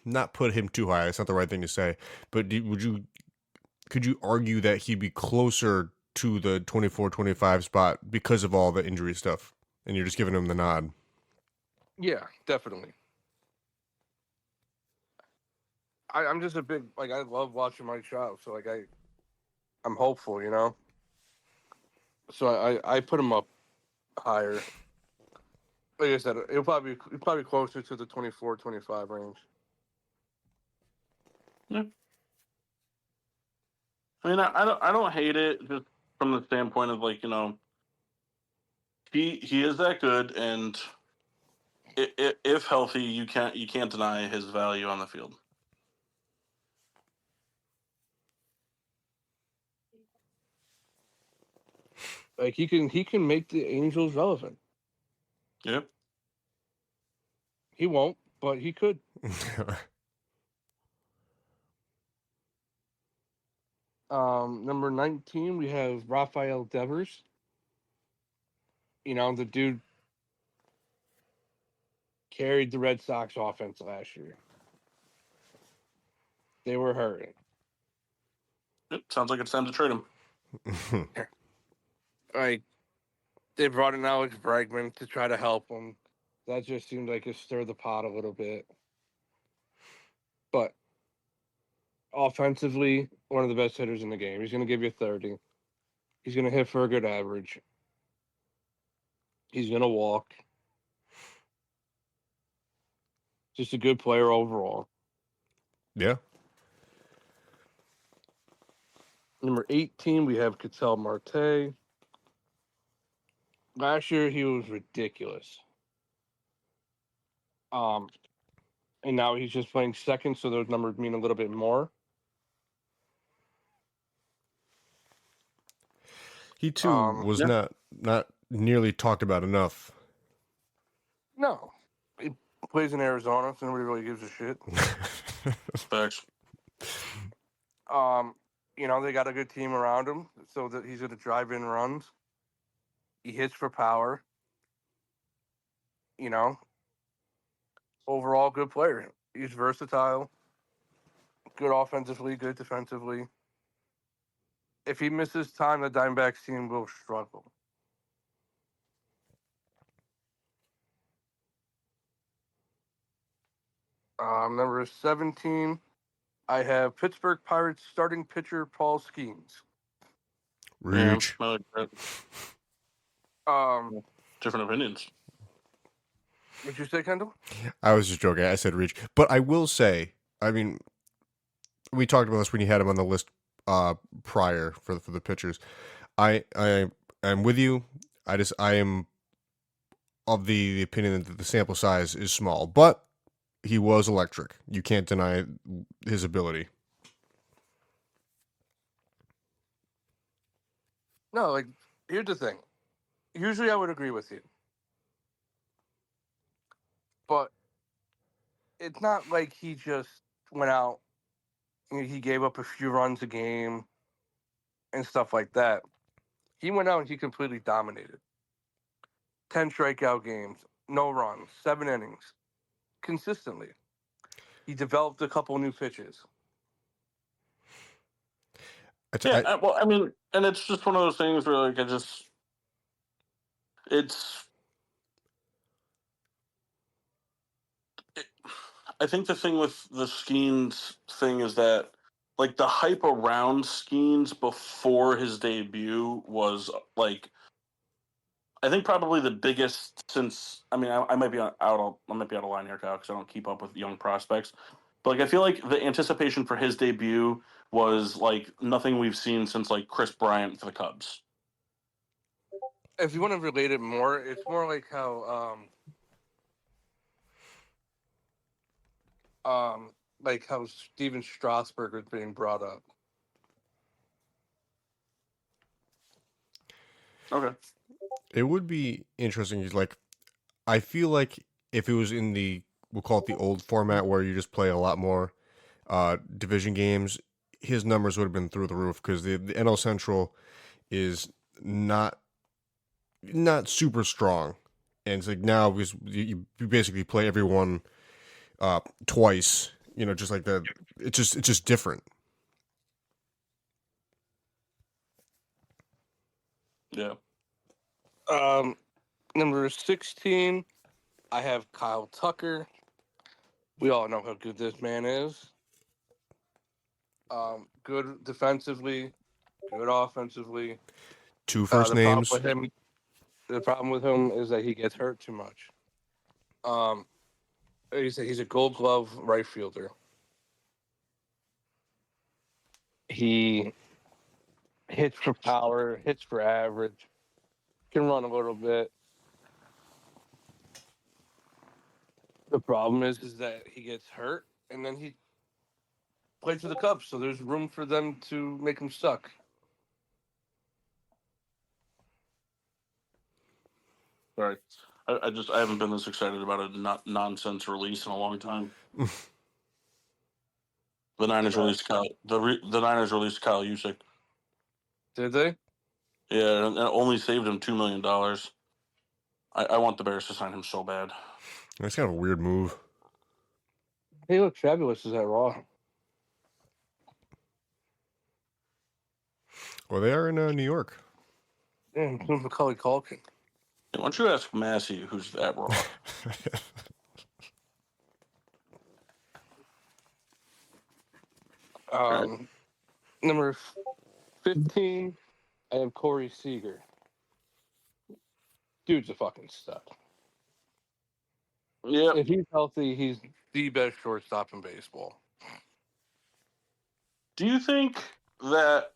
not put him too high? That's not the right thing to say. But could you argue that he'd be closer to the 24-25 spot because of all the injury stuff, and you're just giving him the nod? Yeah, definitely. I'm just a big I love watching Mike Trout, so I'm hopeful, you know. So I put him up higher. Like I said, he'll probably closer to the 24-25 range. Yeah. I mean, I don't hate it just from the standpoint of he is that good, and if healthy, you can't deny his value on the field. Like he can make the Angels relevant. Yep. He won't, but he could. Number 19, we have Rafael Devers. You know, the dude carried the Red Sox offense last year. They were hurting. It sounds like it's time to trade him. Like, they brought in Alex Bregman to try to help him. That just seemed like it stirred the pot a little bit. But offensively, one of the best hitters in the game. He's going to give you 30. He's going to hit for a good average. He's going to walk. Just a good player overall. Yeah. Number 18, we have Ketel Marte. Last year, he was ridiculous. And now he's just playing second, so those numbers mean a little bit more. He too was not nearly talked about enough. No. He plays in Arizona, so nobody really gives a shit. Facts. You know, they got a good team around him, so that he's going to drive in runs. He hits for power. You know, overall good player. He's versatile. Good offensively, good defensively. If he misses time, the Diamondbacks team will struggle. Number 17, I have Pittsburgh Pirates starting pitcher Paul Skeens. Reach. Yeah, I like that. Different opinions. What'd you say, Kendall? I was just joking. I said reach. But I will say, I mean, we talked about this when you had him on the list prior for the pitchers. I am with you. I am of the opinion that the sample size is small, but he was electric. You can't deny his ability. No, like, here's the thing. Usually I would agree with you. But it's not like he just went out and he gave up a few runs a game and stuff like that. He went out and he completely dominated. 10 strikeout games, no runs, 7 innings, consistently. He developed a couple new pitches. Well, I mean, and it's just one of those things where, like, I think the thing with the Skeens thing is that, like, the hype around Skeens before his debut was, like, I think probably the biggest since I mean I might be I might be out of line here, Kyle, because I don't keep up with young prospects. But like I feel like the anticipation for his debut was like nothing we've seen since like Chris Bryant for the Cubs. If you want to relate it more, it's more like how Steven Strasburg was being brought up. Okay. It would be interesting. Like, I feel like if it was in the, we'll call it the old format where you just play a lot more division games, his numbers would have been through the roof because the NL Central is not super strong, and it's like now because you basically play everyone twice. You know, just like that. It's just different. Yeah. Number 16, I have Kyle Tucker. We all know how good this man is. Good defensively, good offensively. Two first names. The problem with him is that he gets hurt too much. He's a Gold Glove right fielder. He hits for power, hits for average, can run a little bit. The problem is that he gets hurt, and then he plays for the Cubs, so there's room for them to make him suck. Sorry. I haven't been this excited about a nonsense release in a long time. The Niners released Kyle. The Niners released Kyle Juszczyk. Did they? Yeah, and it only saved him $2 million. I want the Bears to sign him so bad. That's kind of a weird move. He looked fabulous as that Raw. Well, they are in New York. Yeah, Macaulay Culkin. Why don't you ask Massey who's that raw? Number 15, I have Corey Seager. Dude's a fucking stud. Yeah. If he's healthy, he's the best shortstop in baseball. Do you think that,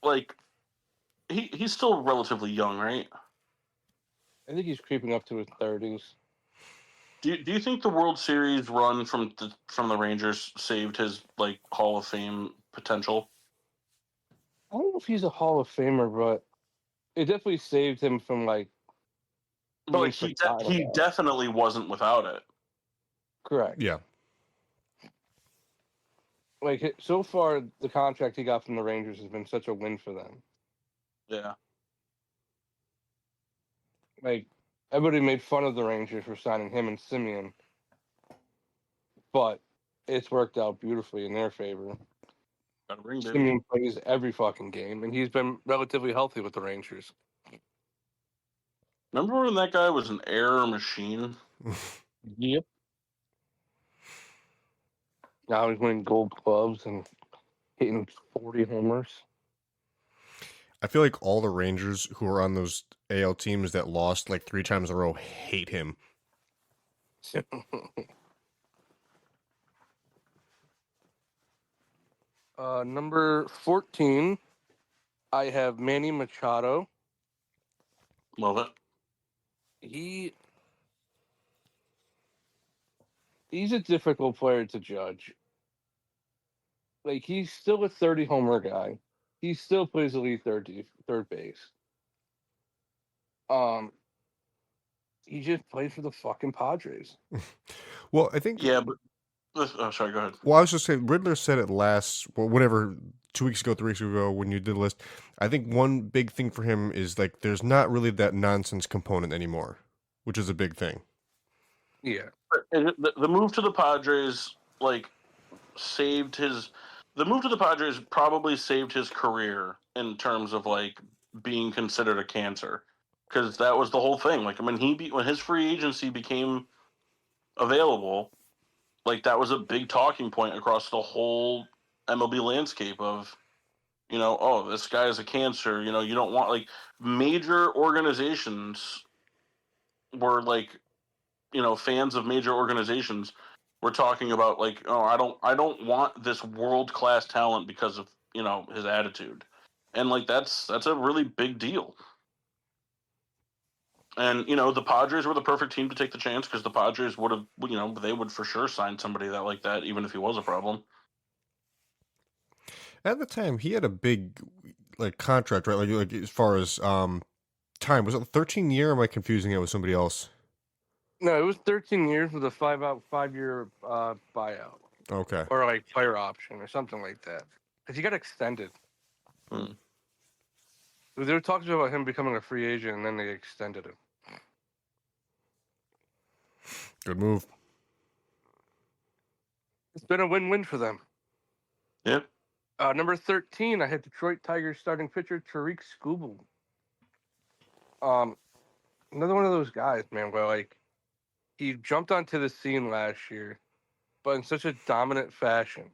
like, he's still relatively young, right? I think he's creeping up to his 30s. Do you think the World Series run from the Rangers saved his like Hall of Fame potential? I don't know if he's a Hall of Famer, but it definitely saved him from like. But like he definitely wasn't without it. Correct. Yeah. Like so far, the contract he got from the Rangers has been such a win for them. Yeah. Like everybody made fun of the Rangers for signing him and Simeon, but it's worked out beautifully in their favor. Got a ring, baby. Simeon plays every fucking game, and he's been relatively healthy with the Rangers. Remember when that guy was an error machine? Yep. Now he's winning Gold Gloves and hitting 40 homers. I feel like all the Rangers who are on those AL teams that lost like 3 times in a row hate him. Number 14, I have Manny Machado. Love it. He's a difficult player to judge. Like he's still a 30 homer guy. He still plays elite third base. He just played for the fucking Padres. Well, I think. Yeah, but oh, sorry. Go ahead. Well, I was just saying, Riddler said it whatever, 2 weeks ago, 3 weeks ago, when you did the list. I think one big thing for him is like there's not really that nonsense component anymore, which is a big thing. Yeah. The move to the Padres like saved his. The move to the Padres probably saved his career in terms of like being considered a cancer, because that was the whole thing. Like when his free agency became available, like that was a big talking point across the whole MLB landscape of You know, oh, this guy is a cancer. You know, you don't want like major organizations were like, you know, fans of major organizations were talking about like, oh, I don't want this world class talent because of, you know, his attitude, and like that's a really big deal. And you know, the Padres were the perfect team to take the chance because the Padres would have, you know, they would for sure sign somebody that like that, even if he was a problem. At the time, he had a big like contract, right? Like as far as time, was it 13 year? Or am I confusing it with somebody else? No, it was 13 years with a 5-year buyout Okay. or like player option or something like that. Because he got extended. Hmm. There were talks about him becoming a free agent, and then they extended him. Good move. It's been a win-win for them. Yeah. Number 13, I had Detroit Tigers starting pitcher Tariq Skubal. Another one of those guys, man, where like he jumped onto the scene last year, but in such a dominant fashion.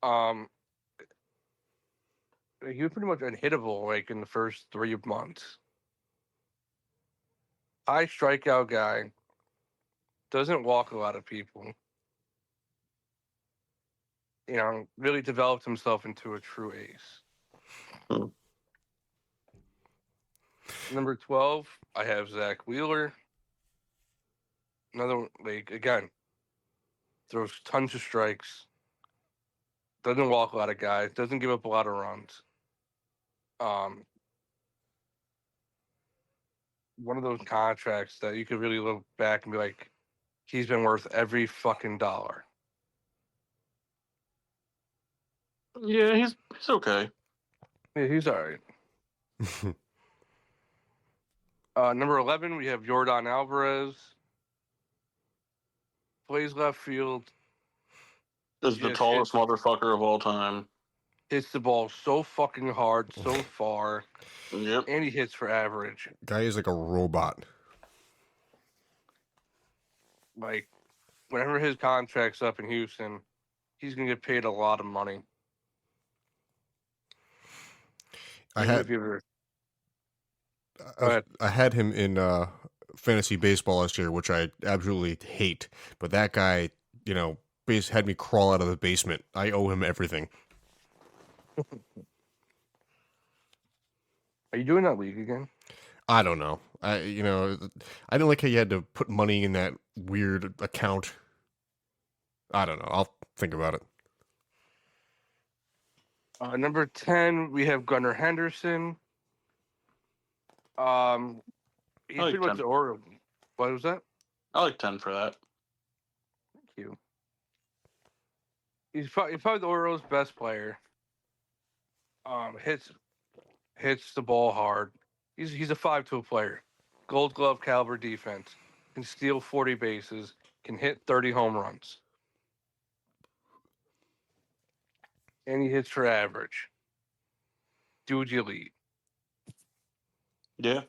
He was pretty much unhittable like in the first 3 months. High strikeout guy, doesn't walk a lot of people. You know, really developed himself into a true ace. Hmm. Number 12, I have Zach Wheeler. Another one, like again, throws tons of strikes. Doesn't walk a lot of guys. Doesn't give up a lot of runs. One of those contracts that you could really look back and be like, he's been worth every fucking dollar. Yeah, he's okay. Yeah, he's all right. Number 11, we have Yordan Alvarez. Plays left field. Is the Just tallest motherfucker of all time. hits the ball so fucking hard, so far, Yep. and he hits for average. Guy is like a robot. Like, whenever his contract's up in Houston, he's going to get paid a lot of money. I Even had if you ever, I, was- I had him in fantasy baseball last year, which I absolutely hate. But that guy, you know, had me crawl out of the basement. I owe him everything. are you doing that league again? I don't know. I didn't like how you had to put money in that weird account. I don't know. I'll think about it. Number 10, we have Gunnar Henderson. He's I like pretty much 10. the Oriole. What was that? I like 10 for that. Thank you. He's probably the Orioles' best player. Hits the ball hard. He's a 5-tool player. Gold Glove caliber defense. Can steal 40 bases. Can hit 30 home runs. And he hits for average. Dude's elite. Yeah.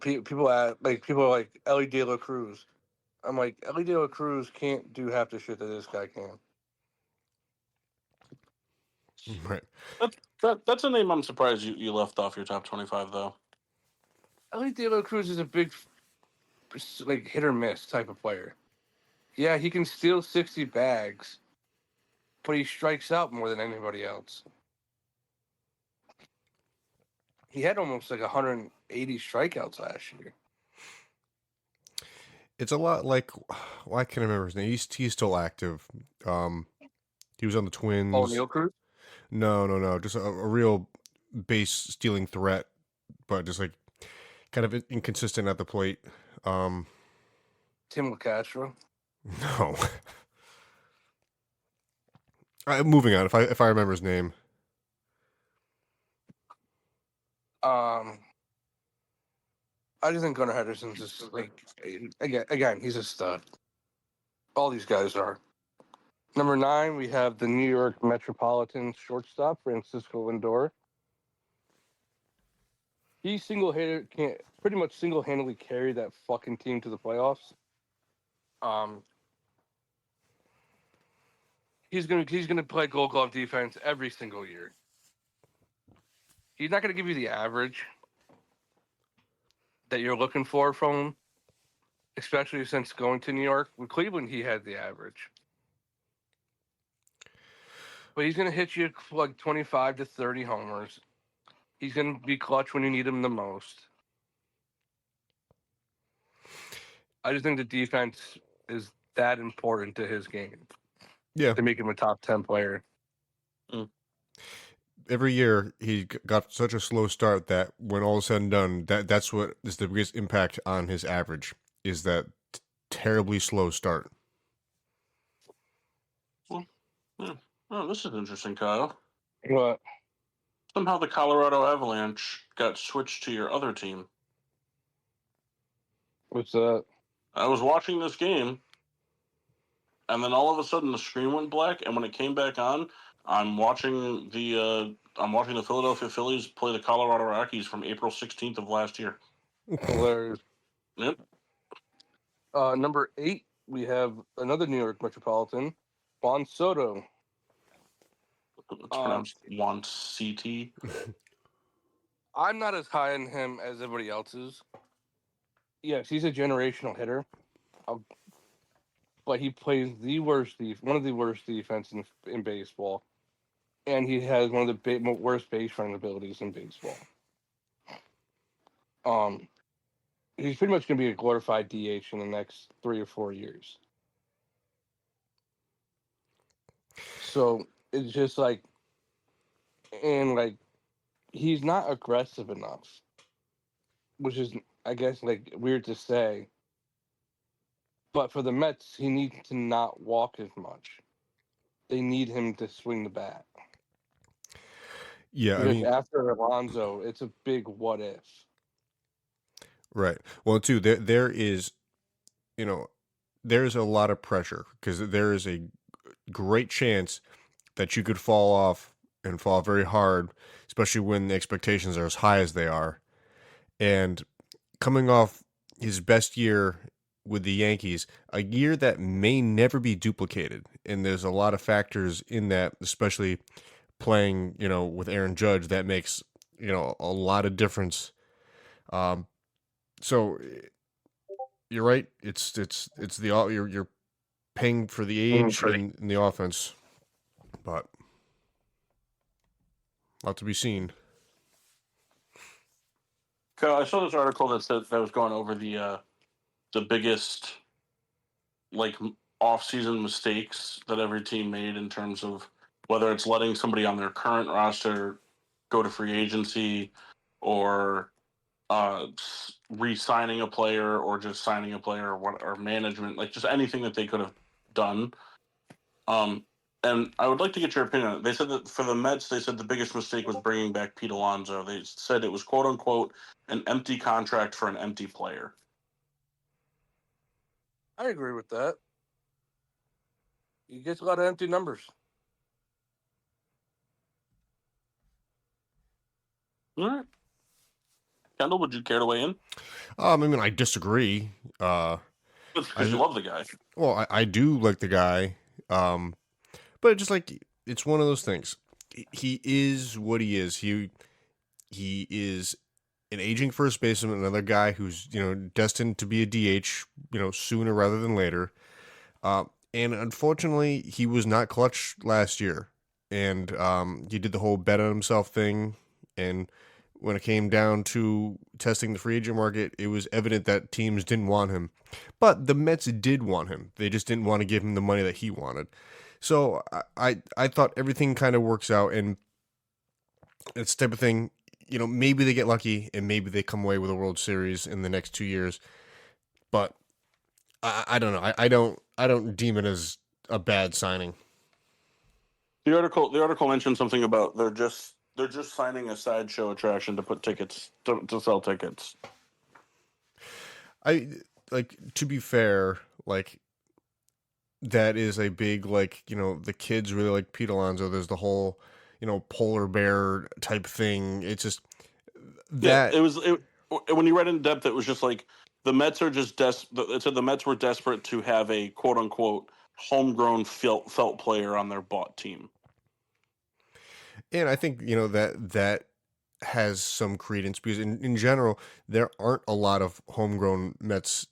People are like Ellie De La Cruz. I'm like, Ellie De La Cruz can't do half the shit that this guy can. Right. That's a name I'm surprised you left off your top 25 though. Ellie De La Cruz is a big, like, hit or miss type of player. Yeah, he can steal 60 bags, but he strikes out more than anybody else. He had almost like 180 strikeouts last year. It's a lot like, well, I can't remember his name. He's still active. He was on the Twins. Oh, Neil Cruz? No. Just a real base stealing threat, but just like kind of inconsistent at the plate. Tim LaCastro? No. Moving on. If I remember his name. I just think Gunnar Henderson's just like, again, he's a stud. All these guys are. Number 9, we have the New York Metropolitan shortstop, Francisco Lindor. He pretty much single-handedly carried that fucking team to the playoffs. he's gonna play Gold Glove defense every single year. He's not gonna give you the average that you're looking for from him, especially since going to New York. With Cleveland, he had the average. But he's going to hit you like 25 to 30 homers. He's going to be clutch when you need him the most. I just think the defense is that important to his game Yeah. to make him a top 10 player. Every year he got such a slow start that when all is said and done, that's what is the biggest impact on his average, is that terribly slow start. Oh, this is interesting, Kyle. What? Somehow the Colorado Avalanche got switched to your other team. What's that? I was watching this game, and then all of a sudden the screen went black, and when it came back on, I'm watching the Philadelphia Phillies play the Colorado Rockies from April 16th of last year. Hilarious. Yep. Number 8, we have another New York Metropolitan, Juan Soto. It's pronounced Juan CT. I'm not as high on him as everybody else is. Yes, he's a generational hitter, but he plays one of the worst defense in baseball, and he has one of the worst base running abilities in baseball. He's pretty much going to be a glorified DH in the next 3 or 4 years. So it's just like, and like, he's not aggressive enough, which is, I guess, like weird to say. But for the Mets, he needs to not walk as much. They need him to swing the bat. Yeah, Because I mean, after Alonso, it's a big what if. right. Well, too, there is, there's a lot of pressure because there is a great chance that you could fall off and fall very hard, especially when the expectations are as high as they are. And coming off his best year with the Yankees, a year that may never be duplicated. And there's a lot of factors in that, especially playing, with Aaron Judge, that makes, a lot of difference. So you're right. It's you're paying for the age in the offense, but a lot to be seen. I saw this article that said that was going over the biggest off-season mistakes that every team made in terms of whether it's letting somebody on their current roster go to free agency or re-signing a player or just signing a player or management, like just anything that they could have done. And I would like to get your opinion on it. They said that for the Mets, they said the biggest mistake was bringing back Pete Alonso. They said it was quote unquote an empty contract for an empty player. I agree with that. He gets a lot of empty numbers. All right. Kendall, would you care to weigh in? I mean, I disagree. Because you love the guy. Well, I do like the guy, but just like it's one of those things. He is what he is. He is an aging first baseman, another guy who's destined to be a DH, sooner rather than later. And unfortunately, he was not clutch last year, and he did the whole bet on himself thing. And when it came down to testing the free agent market, it was evident that teams didn't want him. But the Mets did want him. They just didn't want to give him the money that he wanted. So I thought everything kind of works out, and it's the type of thing, maybe they get lucky and maybe they come away with a World Series in the next 2 years. But I don't know. I don't deem it as a bad signing. The article mentioned something about they're just signing a sideshow attraction to put tickets to sell tickets. To be fair, that is a big, the kids really like Pete Alonso. There's the whole, polar bear type thing. It's just that when you read in depth, it was just like the Mets are just it said the Mets were desperate to have a quote unquote homegrown felt player on their bought team. And I think, that has some credence because in general, there aren't a lot of homegrown Mets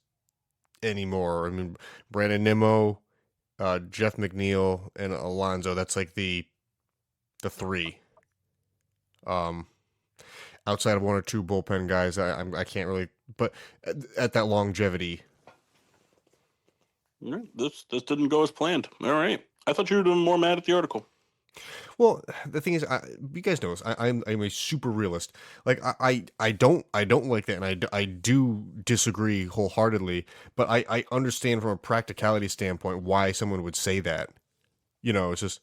anymore. I mean, Brandon Nimmo, Jeff McNeil, and Alonso, that's like the three. Outside of one or two bullpen guys, I can't really, but at that longevity. This didn't go as planned. All right. I thought you were doing more mad at the article. Well, the thing is, you guys know this. I'm a super realist. Like I don't like that, and I do disagree wholeheartedly. But I understand from a practicality standpoint why someone would say that. It's just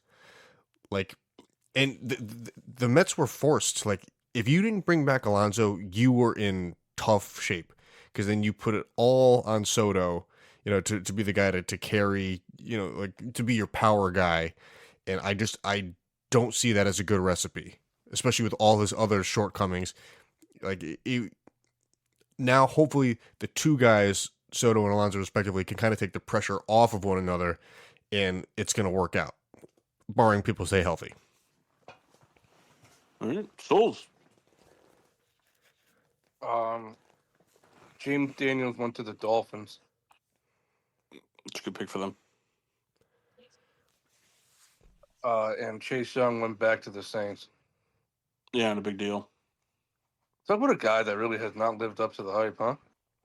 like, and the Mets were forced. Like, if you didn't bring back Alonso, you were in tough shape because then you put it all on Soto. To be the guy to carry. Like to be your power guy, and I don't see that as a good recipe, especially with all his other shortcomings. Like now, hopefully, the two guys, Soto and Alonso, respectively, can kind of take the pressure off of one another, and it's going to work out, barring people stay healthy. All right. Souls. James Daniels went to the Dolphins. It's a good pick for them. And Chase Young went back to the Saints. Yeah, and a big deal. Talk about a guy that really has not lived up to the hype, huh?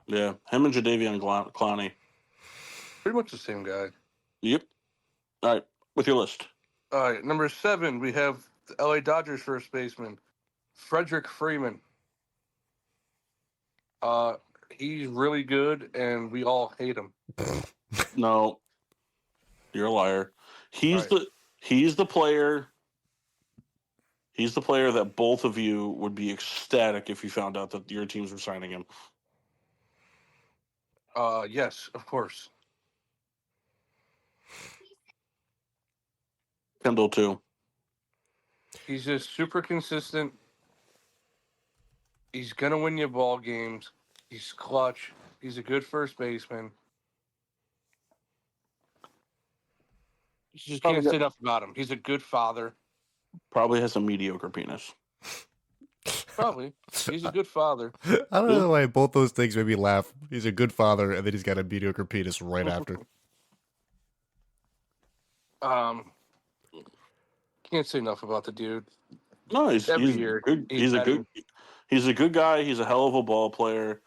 Yeah, him and Jadeveon Clowney. Pretty much the same guy. Yep. All right, with your list. All right, number 7, we have the LA Dodgers first baseman, Frederick Freeman. He's really good, and we all hate him. No, you're a liar. He's Right. the player. He's the player that both of you would be ecstatic if you found out that your teams were signing him. Yes, of course. Kendall too. He's just super consistent. He's gonna win you ball games. He's clutch. He's a good first baseman. You just can't say enough about him. He's a good father. Probably has a mediocre penis. Probably. He's a good father. I don't know why both those things made me laugh. He's a good father, and then he's got a mediocre penis right after. Can't say enough about the dude. No, he's Every good. year, He's a good guy. He's a hell of a ball player.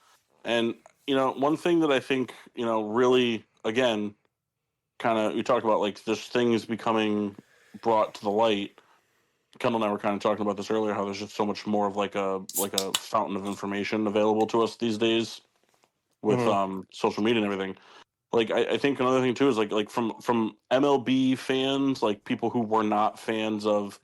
And one thing that I think really, again, kind of, we talk about like this things becoming brought to the light. Kendall and I were kind of talking about this earlier, how there's just so much more of like a fountain of information available to us these days with social media and everything. Like I think another thing too is like from MLB fans, like people who were not fans of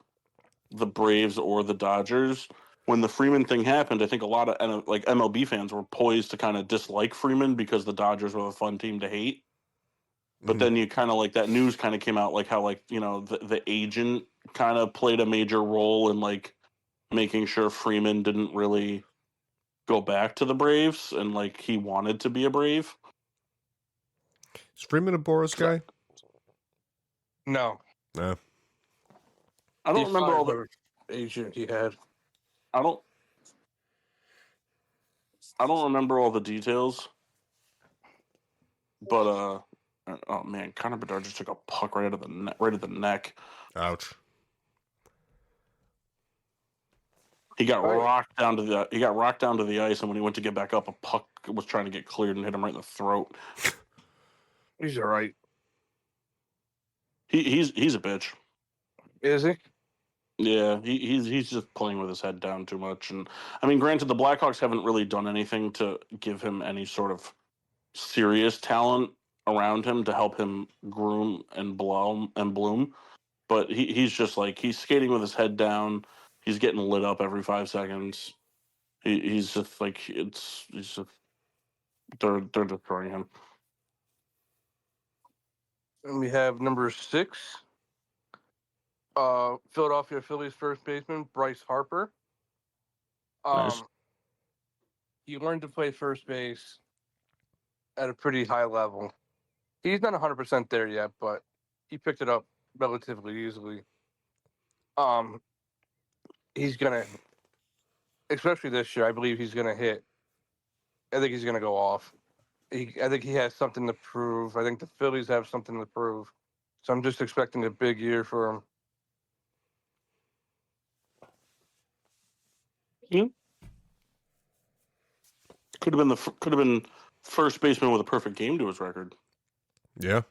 the Braves or the Dodgers, when the Freeman thing happened, I think a lot of like MLB fans were poised to kind of dislike Freeman because the Dodgers were a fun team to hate. But then you kind of like that news kind of came out like how like the agent kind of played a major role in like making sure Freeman didn't really go back to the Braves and like he wanted to be a Brave. Is Freeman a Boris guy? No. No. I don't remember all the agent he had. I don't remember all the details. But oh man, Connor Bedard just took a puck right at the neck. Ouch. He got rocked down to the ice, and when he went to get back up, a puck was trying to get cleared and hit him right in the throat. He's all right. He's a bitch. Is he? Yeah, he's just playing with his head down too much. And I mean, granted, the Blackhawks haven't really done anything to give him any sort of serious talent around him to help him groom and bloom. But he's just like, he's skating with his head down. He's getting lit up every 5 seconds. He's just like, they're destroying him. And we have number 6, Philadelphia Phillies first baseman, Bryce Harper. Nice. He learned to play first base at a pretty high level. He's not 100% there yet, but he picked it up relatively easily. He's gonna, especially this year. I believe he's gonna hit. I think he's gonna go off. I think he has something to prove. I think the Phillies have something to prove. So I'm just expecting a big year for him. Could have been first baseman with a perfect game to his record, Yeah.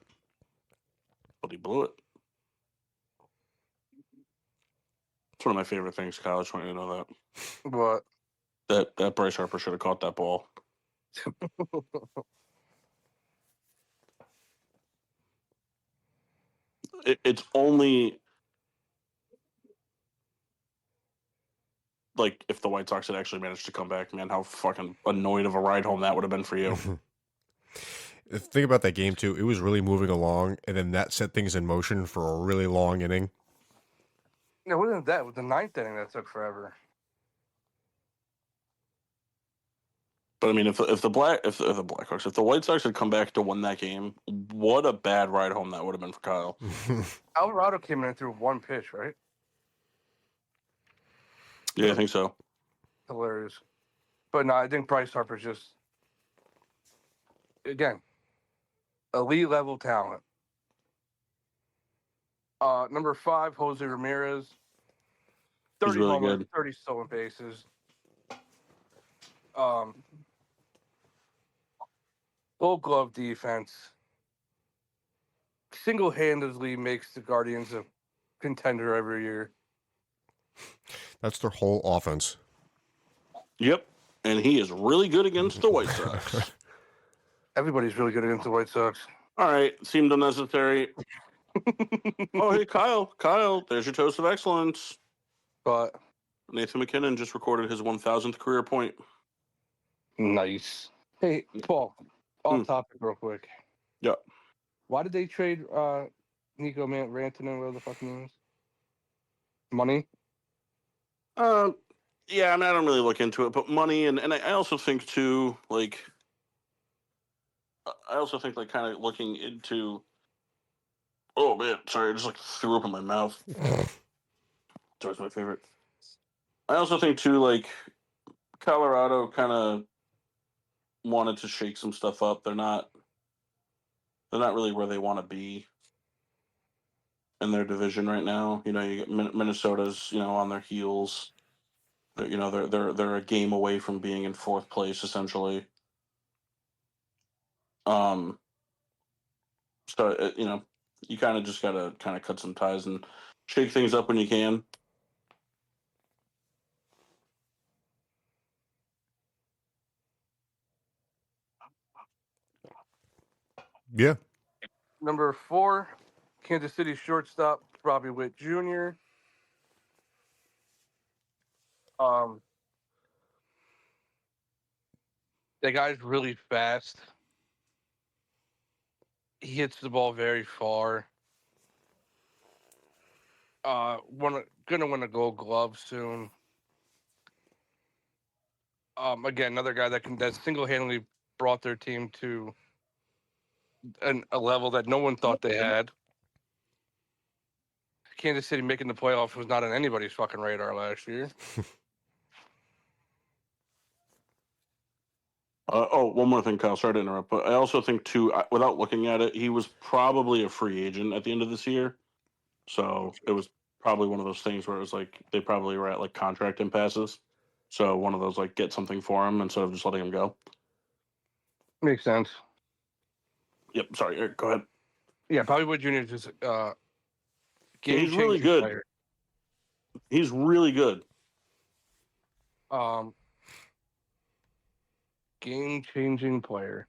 but he blew it. It's one of my favorite things, Kyle. I just want you to know But that Bryce Harper should have caught that ball. It's only like if the White Sox had actually managed to come back, man, how fucking annoyed of a ride home that would have been for you. The thing about that game too, it was really moving along, and then that set things in motion for a really long inning. it wasn't that. It was the ninth inning that took forever. But I mean, if the Blackhawks, if the White Sox had come back to win that game, what a bad ride home that would have been for Kyle. Alvarado came in and threw one pitch, right? Yeah, I think so. Hilarious. But no, I think Bryce Harper's just, again, elite level talent. Number 5, Jose Ramirez. 30 really homers, good. 30 stolen bases. Gold Glove defense. Single-handedly makes the Guardians a contender every year. That's their whole offense. Yep, and he is really good against the White Sox. Everybody's really good against the White Sox. All right, seemed unnecessary. Oh, hey, Kyle, there's your toast of excellence. But Nathan McKinnon just recorded his 1,000th career point. nice. Hey, Paul, off topic real quick. Yeah. Why did they trade Nico Rantanen, whatever the fuck name is? Money? Yeah, I mean, I don't really look into it, but money, and I also think too, like, kind of looking into. Oh man, sorry, I just like threw up in my mouth. It's always my favorite. I also think too, like, Colorado kind of wanted to shake some stuff up. They're not really where they want to be in their division right now. You know, you get Minnesota's, on their heels. They're a game away from being in 4th place essentially. So you kind of just gotta kind of cut some ties and shake things up when you can. Yeah. Number 4, Kansas City shortstop, Robbie Witt Jr. That guy's really fast. He hits the ball very far. Gonna win a Gold Glove soon. Again, another guy that single-handedly brought their team to a level that no one thought they had. Kansas City making the playoffs was not on anybody's fucking radar last year. One more thing, Kyle. Sorry to interrupt, but I also think too, without looking at it, he was probably a free agent at the end of this year. So it was probably one of those things where it was like they probably were at like contract impasses. So one of those like get something for him instead of just letting him go. Makes sense. Yep. Sorry, Eric, go ahead. Yeah, Bobby Wood Jr. is just He's really good. player. He's really good. Game-changing player.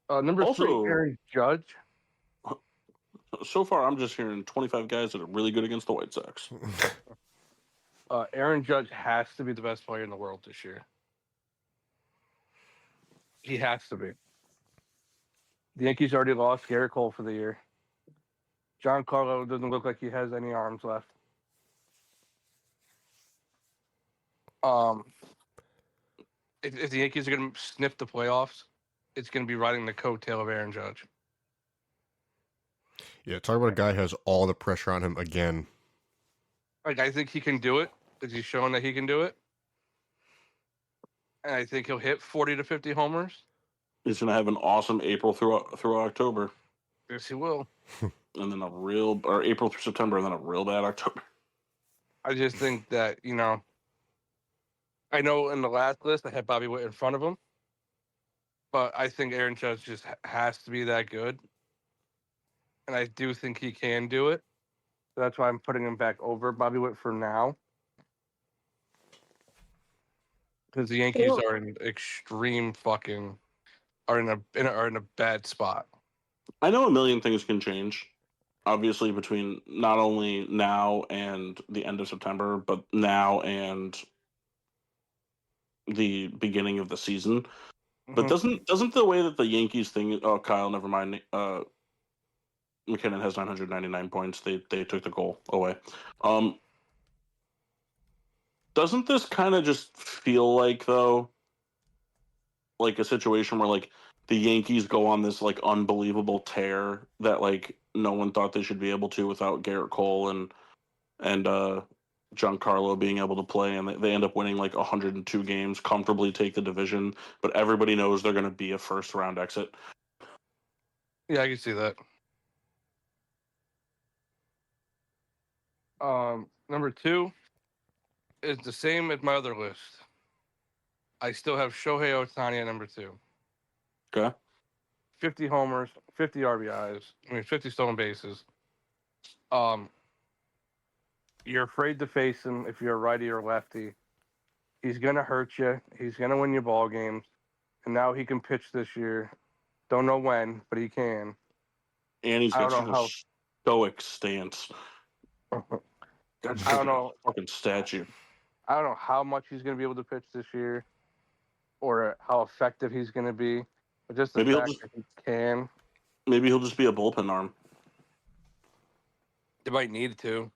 Number Also, 3, Aaron Judge. So far, I'm just hearing 25 guys that are really good against the White Sox. Aaron Judge has to be the best player in the world this year. He has to be. The Yankees already lost Garrett Cole for the year. Giancarlo doesn't look like he has any arms left. If the Yankees are going to sniff the playoffs, it's going to be riding the coattail of Aaron Judge. Yeah, talk about a guy who has all the pressure on him again. Like, I think he can do it because he's shown that he can do it. And I think he'll hit 40 to 50 homers. He's going to have an awesome April through October, Yes, he will. and then April through September, and then a real bad October. I just think that, I know in the last list I had Bobby Witt in front of him, but I think Aaron Judge just has to be that good. And I do think he can do it. So that's why I'm putting him back over Bobby Witt for now. Because the Yankees are in extreme fucking are in a bad spot. I know a million things can change, obviously, between not only now and the end of September, but now and the beginning of the season. But doesn't the way that the Yankees thing? Oh, Kyle, never mind. McKinnon has 999 points. They took the goal away. Doesn't this kind of just feel like, though, like a situation where like the Yankees go on this like unbelievable tear that like no one thought they should be able to without Garrett Cole and Giancarlo being able to play, and they end up winning like 102 games, comfortably take the division, but everybody knows they're going to be a first round exit. Yeah, I can see that. Number 2 is the same as my other list. I still have Shohei Ohtani at number 2. Okay. 50 homers, 50 RBIs, 50 stolen bases. You're afraid to face him if you're a righty or lefty. He's gonna hurt you. He's gonna win you ball games. And now he can pitch this year. Don't know when, but he can. And he's I got don't such know a how. stoic stance. God, I don't know. fucking statue. I don't know how much he's gonna be able to pitch this year, or how effective he's gonna be. But just the Maybe fact that he can, maybe he'll just be a bullpen arm. they might need to.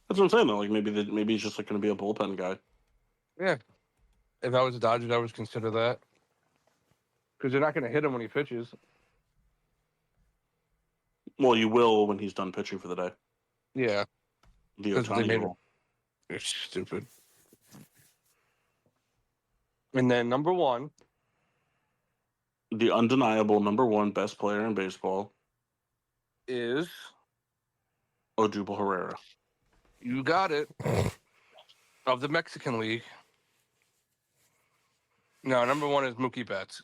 That's what I'm saying though. Like maybe he's just like going to be a bullpen guy. Yeah. If I was a Dodgers, I would consider that. Because you're not gonna hit him when he pitches. Well, you will when he's done pitching for the day. Yeah. The Because they Ohtani made it. rule. You're stupid. And then number 1 The undeniable number 1 best player in baseball, is, Odubel Herrera. you got it, of the Mexican League. No, number 1 is Mookie Betts.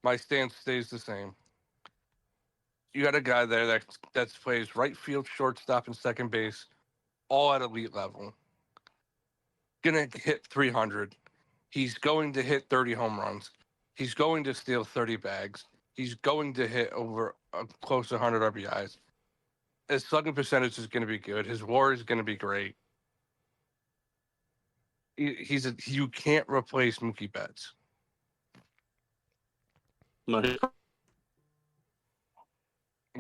My stance stays the same. You got a guy there that plays right field, shortstop, and second base, all at elite level. Gonna hit 300. He's going to hit 30 home runs. He's going to steal 30 bags. He's going to hit over close to 100 RBIs. His slugging percentage is going to be good. His WAR is going to be great. You can't replace Mookie Betts. No, What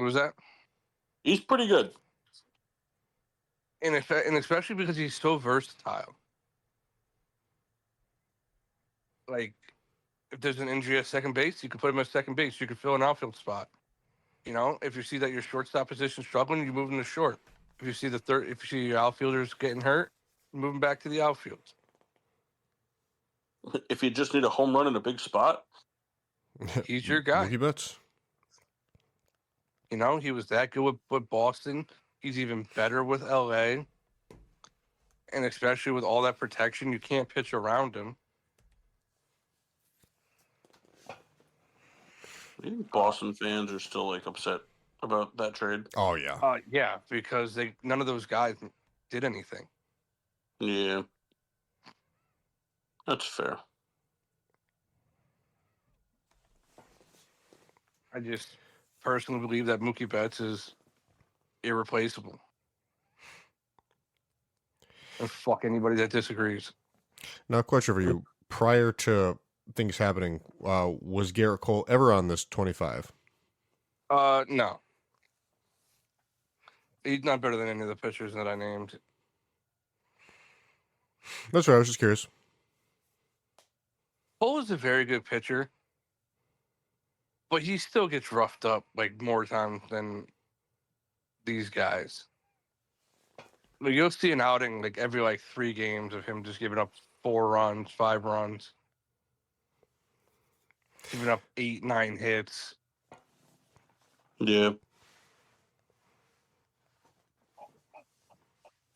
was that? he's pretty good. And especially because he's so versatile. Like, if there's an injury at second base, you can put him at second base. You can fill an outfield spot. If you see that your shortstop position struggling, you move him to short. If you see your outfielders getting hurt, move him back to the outfield. If you just need a home run in a big spot, He's your guy. Mookie Betts. He was that good with Boston. He's even better with LA. And especially with all that protection, you can't pitch around him. I think Boston fans are still like upset about that trade. Oh yeah. Yeah, because none of those guys did anything. Yeah, that's fair. I just personally believe that Mookie Betts is irreplaceable. And fuck anybody that disagrees. Now, a question for you: prior to things happening, was Garrett Cole ever on this 25? No. He's not better than any of the pitchers that I named. That's right. I was just curious. Cole is a very good pitcher. but he still gets roughed up like more times than these guys. Like, you'll see an outing like every like 3 games of him just giving up 4 runs, 5 runs, giving up 8, 9 hits. Yeah.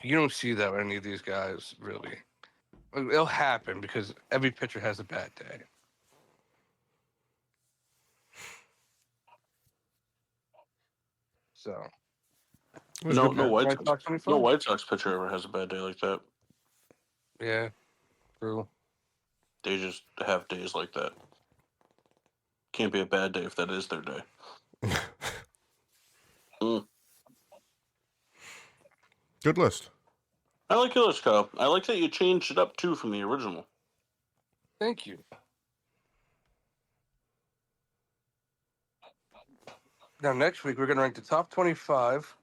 You don't see that with any of these guys, really. It'll happen because every pitcher has a bad day. So, That's No, good. no White White Sox. Sox 25? No White Sox pitcher ever has a bad day like that. Yeah, true. They just have days like that. Can't be a bad day if that is their day. Good list. I like your list, Kyle. I like that you changed it up too from the original. Thank you. Now, next week, we're going to rank the top 25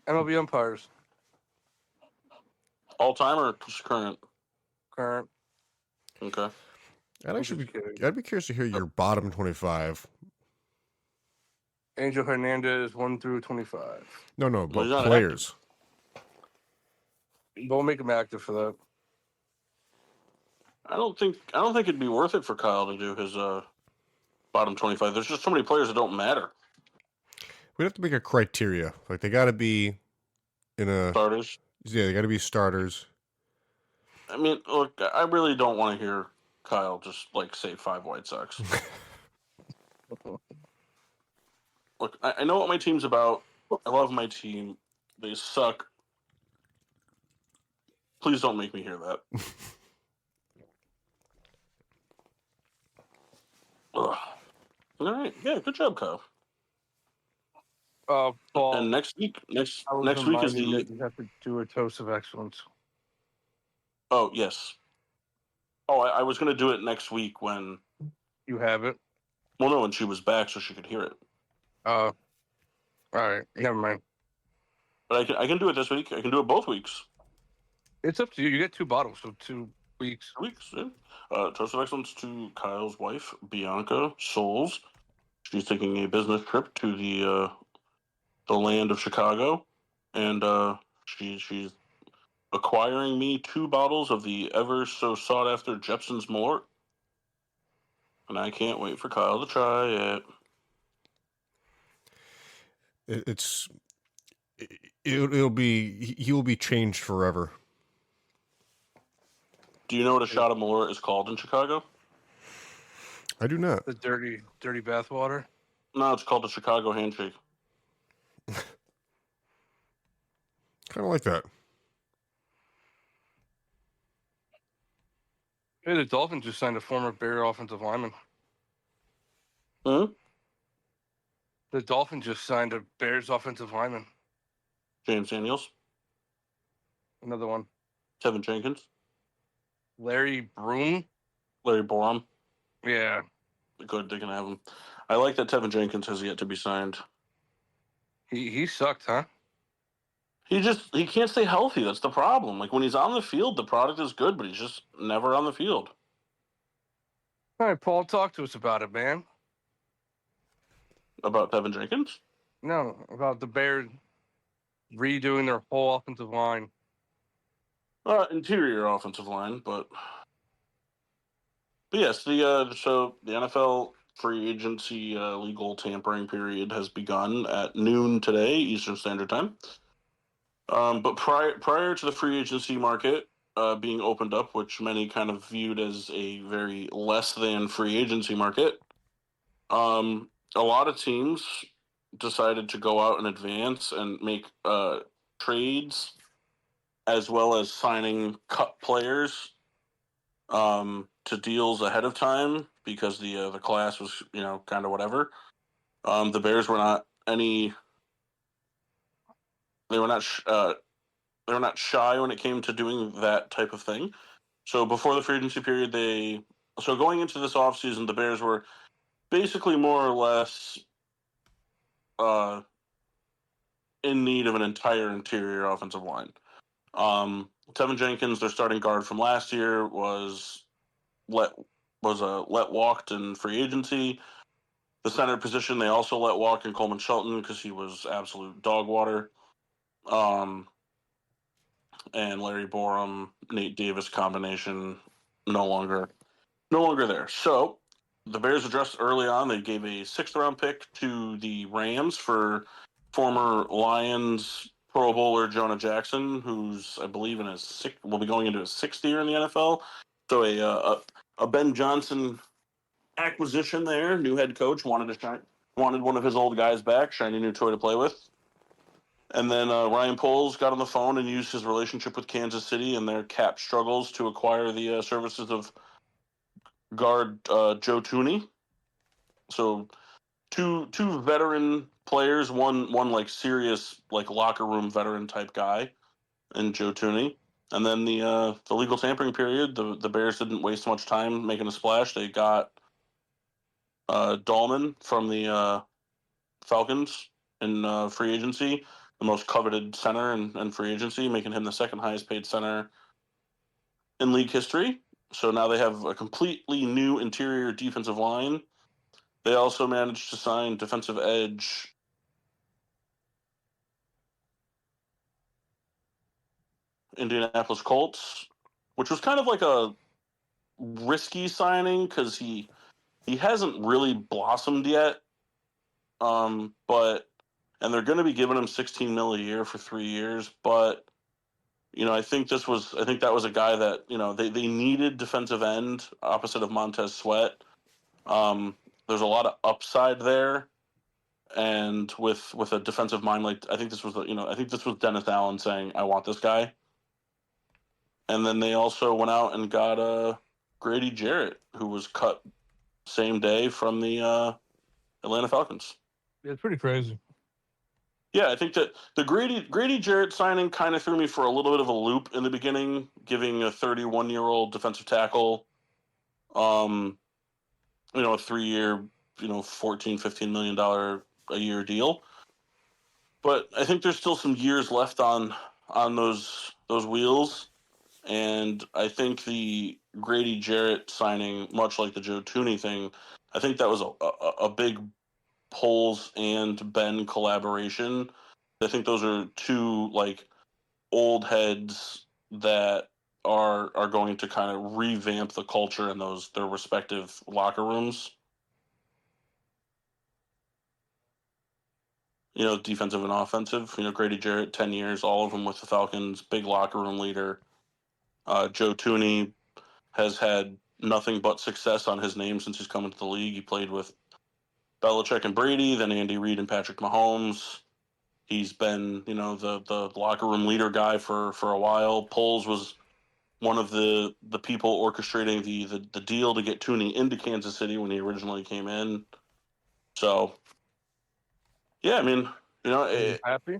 MLB umpires. All time or just current? Current. Okay. I'd actually just kidding. I'd be curious to hear your bottom 25. Angel Hernandez, 1 through 25. No, Well, but he's not players. We'll make him active for that. I don't think it'd be worth it for Kyle to do his bottom 25. There's just so many players that don't matter. We'd have to make a criteria. Like they got to be in a Starters. yeah, they got to be starters. I mean, look, I really don't want to hear Kyle just like say 5 White Sox. Look, I know what my team's about. I love my team. They suck. Please don't make me hear that. Ugh. All right, yeah, good job, Kyle. Paul, And next week I was next week is reminded the. that you have to do a toast of excellence. Oh yes. Oh, I was going to do it next week when. You have it. Well, no, when she was back, so she could hear it. All right, never mind. But I can do it this week. I can do it both weeks. It's up to you. You get 2 bottles, so 2 weeks. 2 weeks. Yeah. Toast of excellence to Kyle's wife, Bianca Souls. She's taking a business trip to the land of Chicago, and she's acquiring me 2 bottles of the ever so sought after Jepson's Mort, and I can't wait for Kyle to try it. It'll be he will be changed forever. Do you know what a shot of Malort is called in Chicago? I do not. The dirty bathwater. No, it's called the Chicago Handshake. Kind of like that. Hey, the Dolphins just signed a former Bear offensive lineman. Hmm? The Dolphins just signed a Bears offensive lineman. James Daniels, Another one. Tevin Jenkins, Larry Broom. Larry Borum. Yeah. Good, they can have him. I like that Tevin Jenkins has yet to be signed. He sucked, huh? He can't stay healthy. That's the problem. Like when he's on the field, the product is good, but he's just never on the field. All right, Paul, talk to us about it, man. About Tevin Jenkins? No, about the Bears redoing their whole offensive line. Interior offensive line, but yes, so the NFL free agency legal tampering period has begun at noon today, Eastern Standard Time. But prior to the free agency market being opened up, which many kind of viewed as a very less than free agency market, a lot of teams decided to go out in advance and make trades as well as signing cut players to deals ahead of time because the class was kind of whatever. The Bears were not any. They were not. They were not shy when it came to doing that type of thing. So before the free agency period, going into this offseason, the Bears were basically more or less in need of an entire interior offensive line. Tevin Jenkins, their starting guard from last year, was let was let walked in free agency. The center position they also let walk in Coleman Shelton because he was absolute dog water. And Larry Borum, Nate Davis combination no longer there. So the Bears addressed early on. They gave a 6th-round pick to the Rams for former Lions Pro Bowler Jonah Jackson, who's I believe will be going into his 6th year in the NFL. So a Ben Johnson acquisition there. New head coach wanted one of his old guys back, shiny new toy to play with. And then Ryan Poles got on the phone and used his relationship with Kansas City and their cap struggles to acquire the services of guard Joe Tooney. So two veteran players, one like serious like locker room veteran type guy, and Joe Tooney. And then the legal tampering period, the Bears didn't waste much time making a splash. They got Dahlman from the Falcons in free agency, the most coveted center in free agency, making him the 2nd highest paid center in league history. So now they have a completely new interior defensive line. They also managed to sign defensive edge Indianapolis Colts, which was kind of like a risky signing because he hasn't really blossomed yet. But and they're going to be giving him $16 million a year for 3 years, but I think that was a guy that they needed defensive end opposite of Montez Sweat. There's a lot of upside there, and with a defensive mind like I think this was Dennis Allen saying I want this guy, and then they also went out and got Grady Jarrett, who was cut same day from the Atlanta Falcons. It's pretty crazy. Yeah, I think that the Grady Jarrett signing kind of threw me for a little bit of a loop in the beginning, giving a 31-year-old defensive tackle, a 3-year, $14-15 million a year deal. But I think there's still some years left on those wheels, and I think the Grady Jarrett signing, much like the Joe Tooney thing, I think that was a big Poles and Ben collaboration. I think those are two like old heads that are going to kind of revamp the culture in their respective locker rooms. Defensive and offensive. Grady Jarrett, 10 years, all of them with the Falcons, big locker room leader. Joe Tooney has had nothing but success on his name since he's come into the league. He played with Belichick and Brady, then Andy Reid and Patrick Mahomes. He's been, the locker room leader guy for a while. Poles was one of the people orchestrating the deal to get Tooney into Kansas City when he originally came in. So, yeah, I mean, Happy?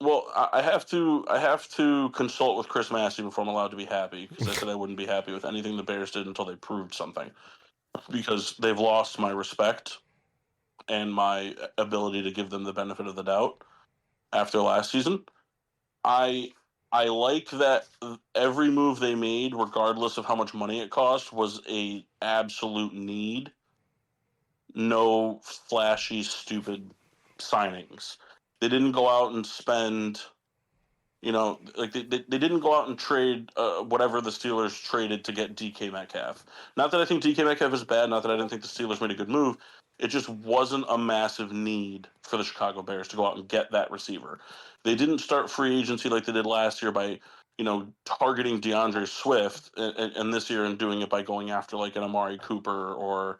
Well, I have to consult with Chris Massey before I'm allowed to be happy, because I said I wouldn't be happy with anything the Bears did until they proved something, because they've lost my respect and my ability to give them the benefit of the doubt after last season. I like that every move they made, regardless of how much money it cost, was a absolute need. No flashy, stupid signings. They didn't go out and spend, like they didn't go out and trade whatever the Steelers traded to get DK Metcalf. Not that I think DK Metcalf is bad, not that I didn't think the Steelers made a good move. It just wasn't a massive need for the Chicago Bears to go out and get that receiver. They didn't start free agency like they did last year by, targeting DeAndre Swift, and this year and doing it by going after like an Amari Cooper or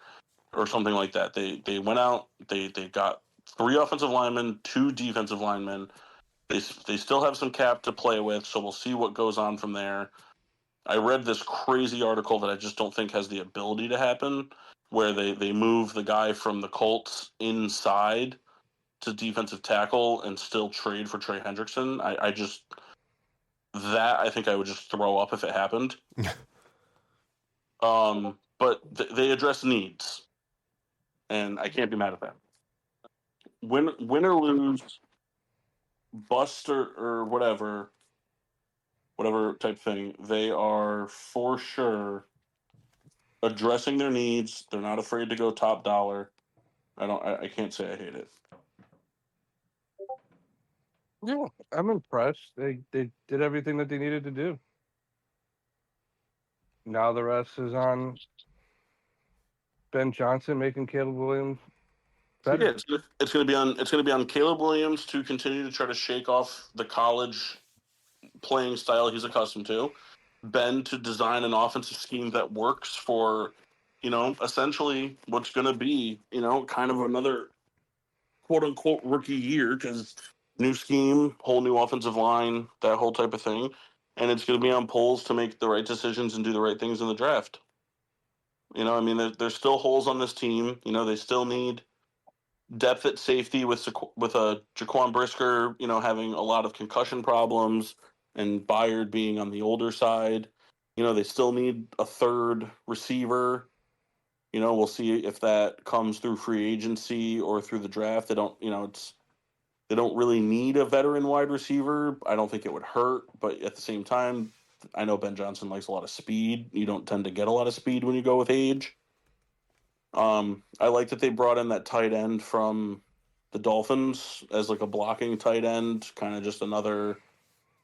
something like that. They went out, they got 3 offensive linemen, 2 defensive linemen. They still have some cap to play with, so we'll see what goes on from there. I read this crazy article that I just don't think has the ability to happen, where they move the guy from the Colts inside to defensive tackle and still trade for Trey Hendrickson. I think I would just throw up if it happened. But they address needs, and I can't be mad at that. Win or lose, bust or whatever type thing, they are for sure addressing their needs. They're not afraid to go top dollar. I can't say I hate it. Yeah, I'm impressed. They did everything that they needed to do. Now the rest is on Ben Johnson making Caleb Williams better. Yeah, it's going to be on Caleb Williams to continue to try to shake off the college playing style he's accustomed to. Ben to design an offensive scheme that works for, essentially what's going to be, kind of another quote unquote rookie year, because new scheme, whole new offensive line, that whole type of thing. And it's going to be on Poles to make the right decisions and do the right things in the draft. There's still holes on this team. They still need depth at safety with Jaquan Brisker, having a lot of concussion problems, and Byard being on the older side. They still need a third receiver. We'll see if that comes through free agency or through the draft. They don't really need a veteran wide receiver. I don't think it would hurt, but at the same time, I know Ben Johnson likes a lot of speed. You don't tend to get a lot of speed when you go with age. I like that they brought in that tight end from the Dolphins as like a blocking tight end, kind of just another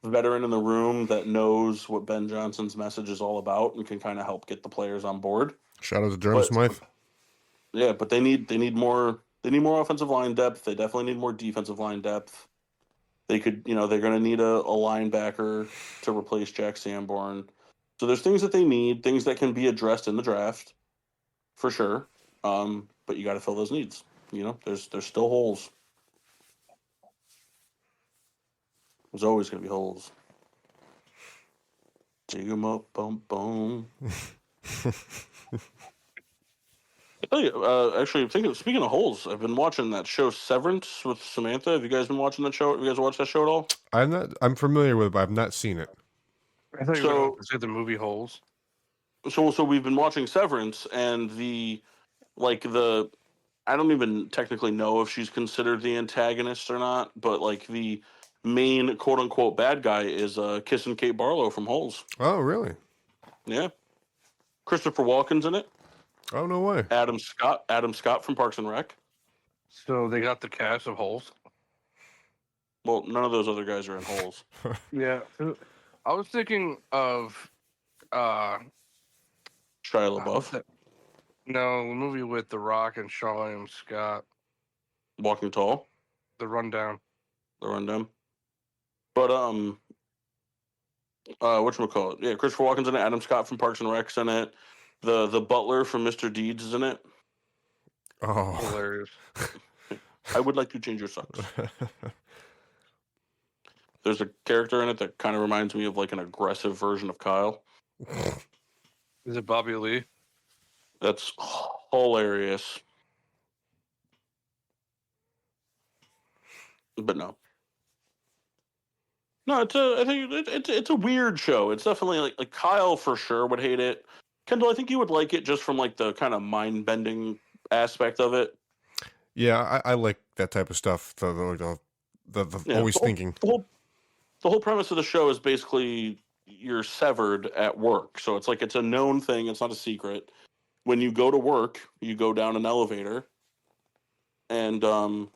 veteran in the room that knows what Ben Johnson's message is all about and can kind of help get the players on board. Shout out to Jeremy Smythe. Yeah, but they need more offensive line depth. They definitely need more defensive line depth. They could, they're going to need a linebacker to replace Jack Sanborn. So there's things that they need, things that can be addressed in the draft, for sure. But you got to fill those needs. There's still holes. There's always going to be holes. Dig 'em up, boom, boom. I tell you, actually, speaking of holes, I've been watching that show Severance with Samantha. Have you guys been watching that show? Have you guys watched that show at all? I'm familiar with it, but I've not seen it. I thought you were going to say the movie Holes. So we've been watching Severance, and I don't even technically know if she's considered the antagonist or not, but like the main quote unquote bad guy is Kissing Kate Barlow from Holes. Oh, really? Yeah. Christopher Walken's in it. Oh, no way. Adam Scott from Parks and Rec. So they got the cast of Holes. Well, none of those other guys are in Holes. Yeah, I was thinking of Shia LaBeouf. No, the movie with The Rock and Sean Scott. Walking Tall. The Rundown. But whatchamacallit? Yeah, Christopher Walken's in it. Adam Scott from Parks and Rec's in it. The butler from Mr. Deeds is in it. Oh, Hilarious. I would like to change your socks. There's a character in it that kind of reminds me of like an aggressive version of Kyle. Is it Bobby Lee? That's hilarious. But no, I think it's a weird show. It's definitely like Kyle for sure would hate it. Kendall, I think you would like it just from like the kind of mind bending aspect of it. Yeah, I like that type of stuff. The always thinking. The whole premise of the show is basically you're severed at work. So it's a known thing. It's not a secret. When you go to work, you go down an elevator. And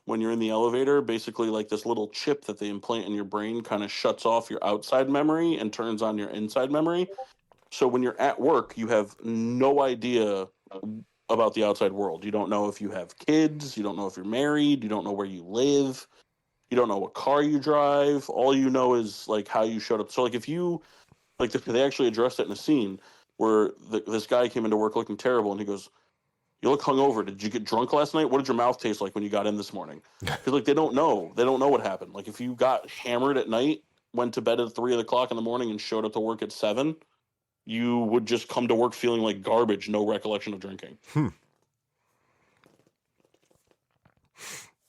when you're in the elevator, basically like this little chip that they implant in your brain kind of shuts off your outside memory and turns on your inside memory. So when you're at work, you have no idea about the outside world. You don't know if you have kids. You don't know if you're married. You don't know where you live. You don't know what car you drive. All you know is like how you showed up. So like if you like they actually addressed it in a scene where this guy came into work looking terrible, and he goes, "You look hungover. Did you get drunk last night? What did your mouth taste like when you got in this morning?" Because like they don't know what happened. Like if you got hammered at night, went to bed at 3 o'clock in the morning, and showed up to work at 7, you would just come to work feeling like garbage, no recollection of drinking.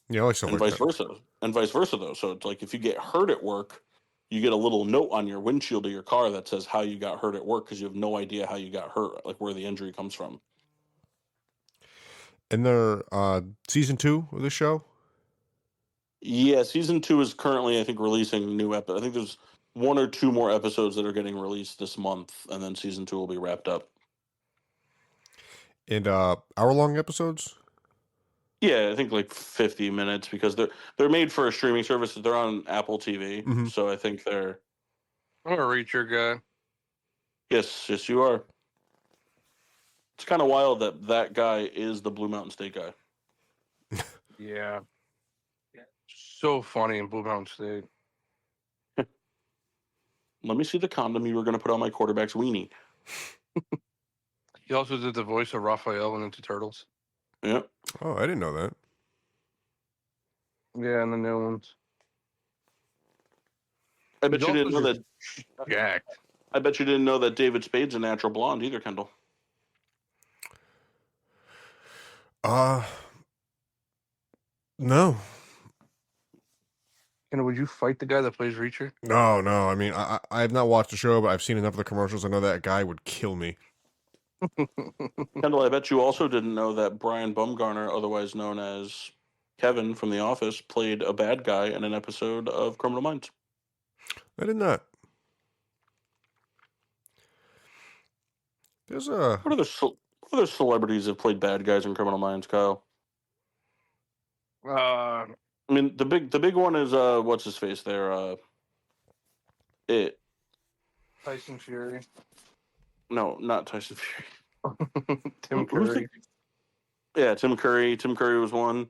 Yeah, I like stuff and like vice that. versa. And vice versa, though. So it's like if you get hurt at work, you get a little note on your windshield of your car that says how you got hurt at work, because you have no idea how you got hurt, like where the injury comes from. And they're season 2 of the show? Yeah, season 2 is currently, I think, releasing new episodes. I think there's 1 or 2 more episodes that are getting released this month, and then season 2 will be wrapped up. And hour-long episodes? Yeah, I think like 50 minutes because they're made for a streaming service. They're on Apple TV, Mhm. so I think they're. I'm a Reacher guy. Yes, you are. It's kind of wild that guy is the Blue Mountain State guy. Yeah. So funny in Blue Mountain State. Let me see the condom you were going to put on my quarterback's weenie. He also did the voice of Raphael in Ninja Turtles. Yeah. Oh, I didn't know that. Yeah, and the new ones. I bet He's you didn't know also that. jacked. I bet you didn't know that David Spade's a natural blonde either, Kendall. No. And would you fight the guy that plays Reacher? No. I mean, I have not watched the show, but I've seen enough of the commercials. I know that guy would kill me. Kendall, I bet you also didn't know that Brian Bumgarner, otherwise known as Kevin from The Office, played a bad guy in an episode of Criminal Minds. I did not. There's a... What other celebrities have played bad guys in Criminal Minds, Kyle? uh, I mean, the big one is what's his face there? It Tyson Fury. no, not Tyson Fury. Tim Who's Curry. Yeah, Tim Curry. Tim Curry was one.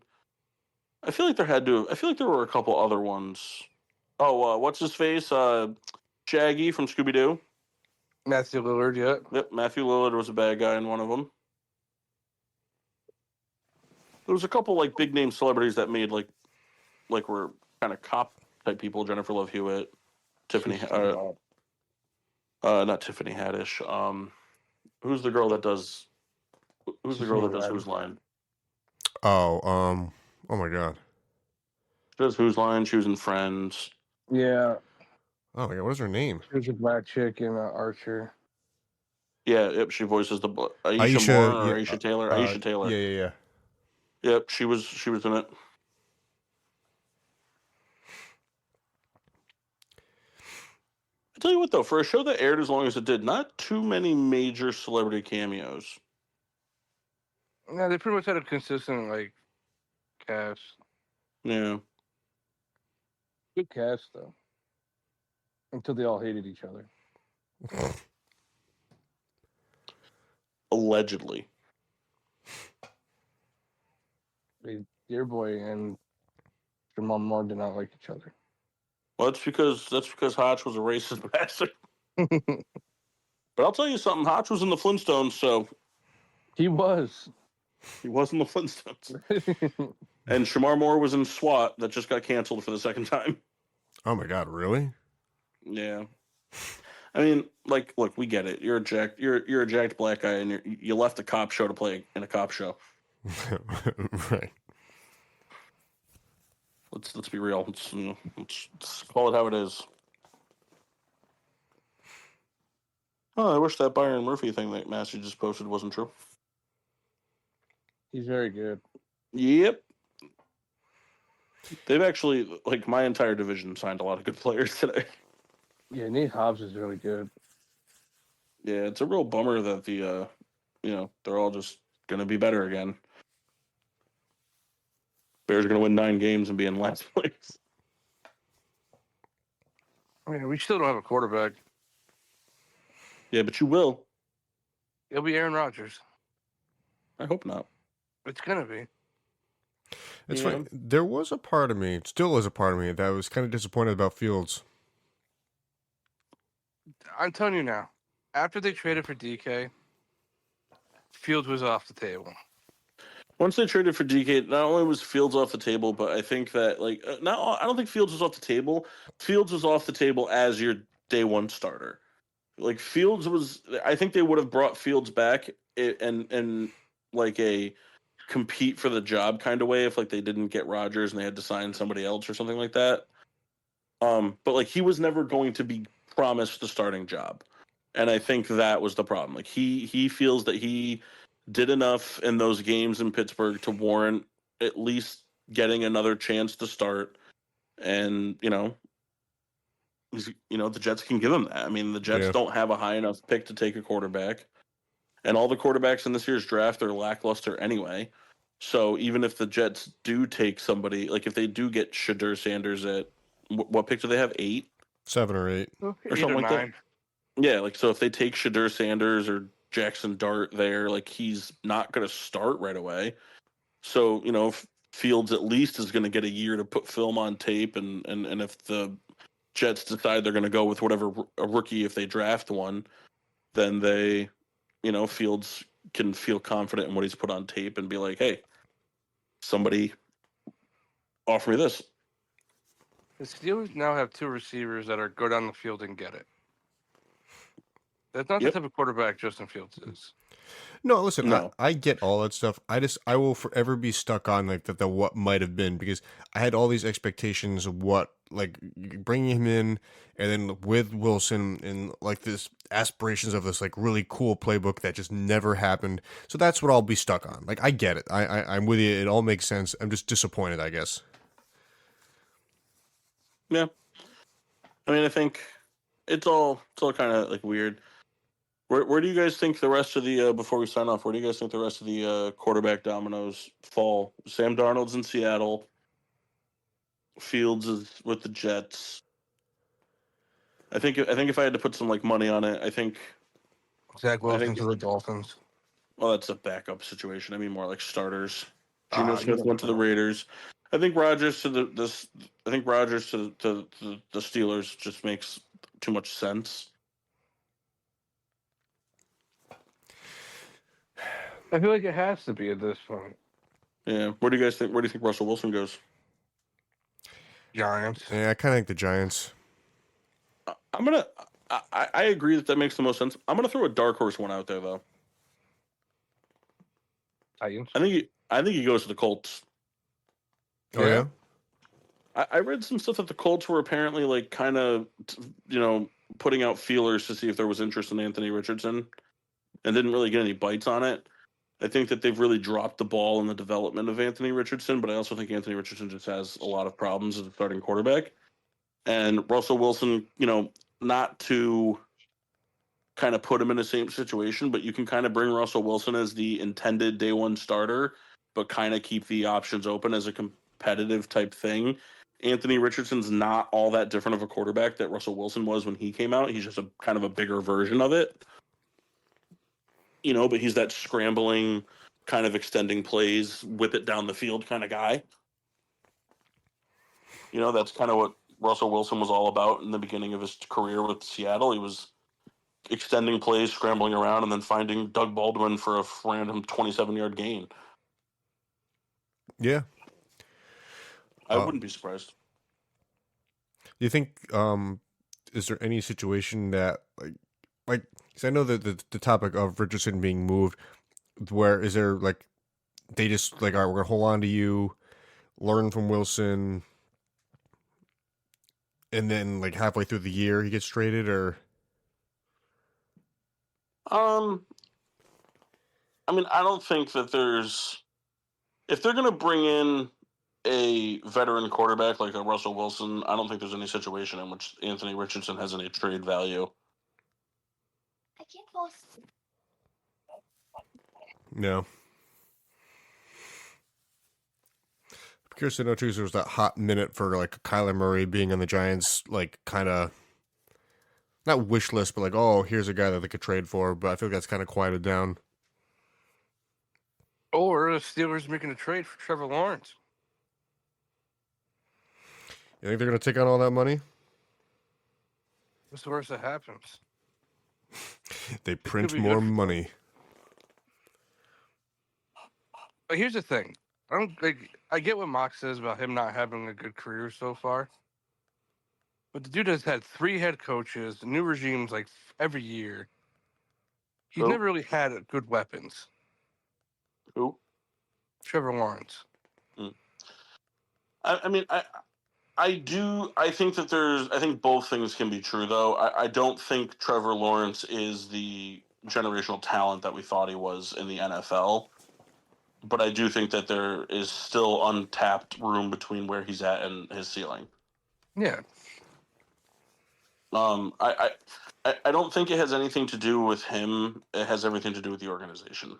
I feel like there were a couple other ones. Oh, what's his face? Shaggy from Scooby Doo. Matthew Lillard, yeah. Yep, Matthew Lillard was a bad guy in one of them. There was a couple like big name celebrities that made like were kind of cop type people. Jennifer Love Hewitt, Tiffany, not Tiffany Haddish. Who's the girl that does? Who's the girl that does Who's Line? Oh my God. She does Who's Line. She was in Friends. Yeah. Oh my God, what is her name? She was a black chick in Archer. Yeah, yep. She voices the Aisha Aisha, Moore or yeah, Aisha Taylor. Aisha Taylor. Yeah. Yep, she was in it. I tell you what, though, for a show that aired as long as it did, not too many major celebrity cameos. Yeah, they pretty much had a consistent like cast. Yeah. Good cast though. Until they all hated each other. Allegedly. Dear Boy and Jamal Moore did not like each other. Well, that's because Hotch was a racist bastard. But I'll tell you something. Hotch was in the Flintstones, so He was. he was in the Flintstones. And Shamar Moore was in SWAT that just got canceled for the second time. Oh my God, really? Yeah. I mean, like, look, we get it. You're a jacked black guy, and you left a cop show to play in a cop show. Right. Let's be real. Let's call it how it is. Oh, I wish that Byron Murphy thing that Massey just posted wasn't true. He's very good. Yep. They've actually, like, my entire division signed a lot of good players today. Yeah, Nate Hobbs is really good. Yeah, it's a real bummer that they're all just going to be better again. Bears are going to win 9 games and be in last place. I mean, we still don't have a quarterback. Yeah, but you will. It'll be Aaron Rodgers. I hope not. It's gonna be. It's Yeah. funny. There was a part of me, still is a part of me, that was kind of disappointed about Fields. I'm telling you now. After they traded for DK, Fields was off the table. Once they traded for DK, not only was Fields off the table, but I think that I don't think Fields was off the table. Fields was off the table as your day one starter. Like Fields was, I think they would have brought Fields back and like a compete for the job kind of way if like they didn't get Rodgers and they had to sign somebody else or something like that. But like he was never going to be promised the starting job, and I think that was the problem. Like he feels that he did enough in those games in Pittsburgh to warrant at least getting another chance to start, and the Jets can give him that. I mean, the Jets Yeah. don't have a high enough pick to take a quarterback. And all the quarterbacks in this year's draft are lackluster anyway. So even if the Jets do take somebody, like if they do get Shadur Sanders at what pick do they have? 8 7 or 8. or 8 something or like 9. that. Yeah, like so if they take Shadur Sanders or Jackson Dart there, like he's not going to start right away. So Fields at least is going to get a year to put film on tape, and if the Jets decide they're going to go with whatever a rookie if they draft one, then they, Fields can feel confident in what he's put on tape and be like, hey, somebody offer me this. The Steelers now have 2 receivers that are go down the field and get it. That's not Yep. the type of quarterback Justin Fields is. No, listen, No. I get all that stuff. I will forever be stuck on like the what might have been, because I had all these expectations of what, like, bringing him in, and then with Wilson and like this aspirations of this like really cool playbook that just never happened. So that's what I'll be stuck on. Like, I get it. I'm with you. It all makes sense. I'm just disappointed, I guess. Yeah. I mean, I think it's all kind of like weird. Where do you guys think the rest of the before we sign off? Where do you guys think the rest of the quarterback dominoes fall? Sam Darnold's in Seattle. Fields is with the Jets. I think if I had to put some like money on it, I think Zach Wilson to the Dolphins. Well, that's a backup situation. I mean, more like starters. Geno You Smith never went to the know. Raiders. I think Rodgers to the Steelers just makes too much sense. I feel like it has to be at this point. Yeah. Where do you guys think? Where do you think Russell Wilson goes? Giants. Yeah, I kind of think the Giants. I'm gonna. I agree that makes the most sense. I'm gonna throw a dark horse one out there though. Titans. I think he goes to the Colts. Oh yeah. I read some stuff that the Colts were apparently like kind of putting out feelers to see if there was interest in Anthony Richardson, and didn't really get any bites on it. I think that they've really dropped the ball in the development of Anthony Richardson, but I also think Anthony Richardson just has a lot of problems as a starting quarterback. And Russell Wilson, not to kind of put him in the same situation, but you can kind of bring Russell Wilson as the intended day one starter, but kind of keep the options open as a competitive type thing. Anthony Richardson's not all that different of a quarterback that Russell Wilson was when he came out. He's just a kind of a bigger version of it. But he's that scrambling, kind of extending plays, whip it down the field kind of guy. That's kind of what Russell Wilson was all about in the beginning of his career with Seattle. He was extending plays, scrambling around, and then finding Doug Baldwin for a random 27-yard gain. Yeah. I wouldn't be surprised. Do you think is there any situation that like because I know that the topic of Richardson being moved, where is there like they just like, all right, we're gonna hold on to you, learn from Wilson, and then like halfway through the year he gets traded, or I mean, I don't think that if they're gonna bring in a veteran quarterback like a Russell Wilson, I don't think there's any situation in which Anthony Richardson has any trade value. I can't fall asleep. no. I'm curious to know too. So there was that hot minute for like Kyler Murray being on the Giants, like kind of not wish list, but like, oh, here's a guy that they could trade for. But I feel like that's kind of quieted down. Or the Steelers making a trade for Trevor Lawrence. You think they're gonna take on all that money? What's the worst that happens? They print be more good for- money. But here's the thing. I get what Mox says about him not having a good career so far. But the dude has had 3 head coaches, new regimes like every year. He's Who? never really had good weapons. Who? Trevor Lawrence. I mean, I think that I think both things can be true, though. I don't think Trevor Lawrence is the generational talent that we thought he was in the NFL. But I do think that there is still untapped room between where he's at and his ceiling. Yeah. I I don't think it has anything to do with him. It has everything to do with the organization.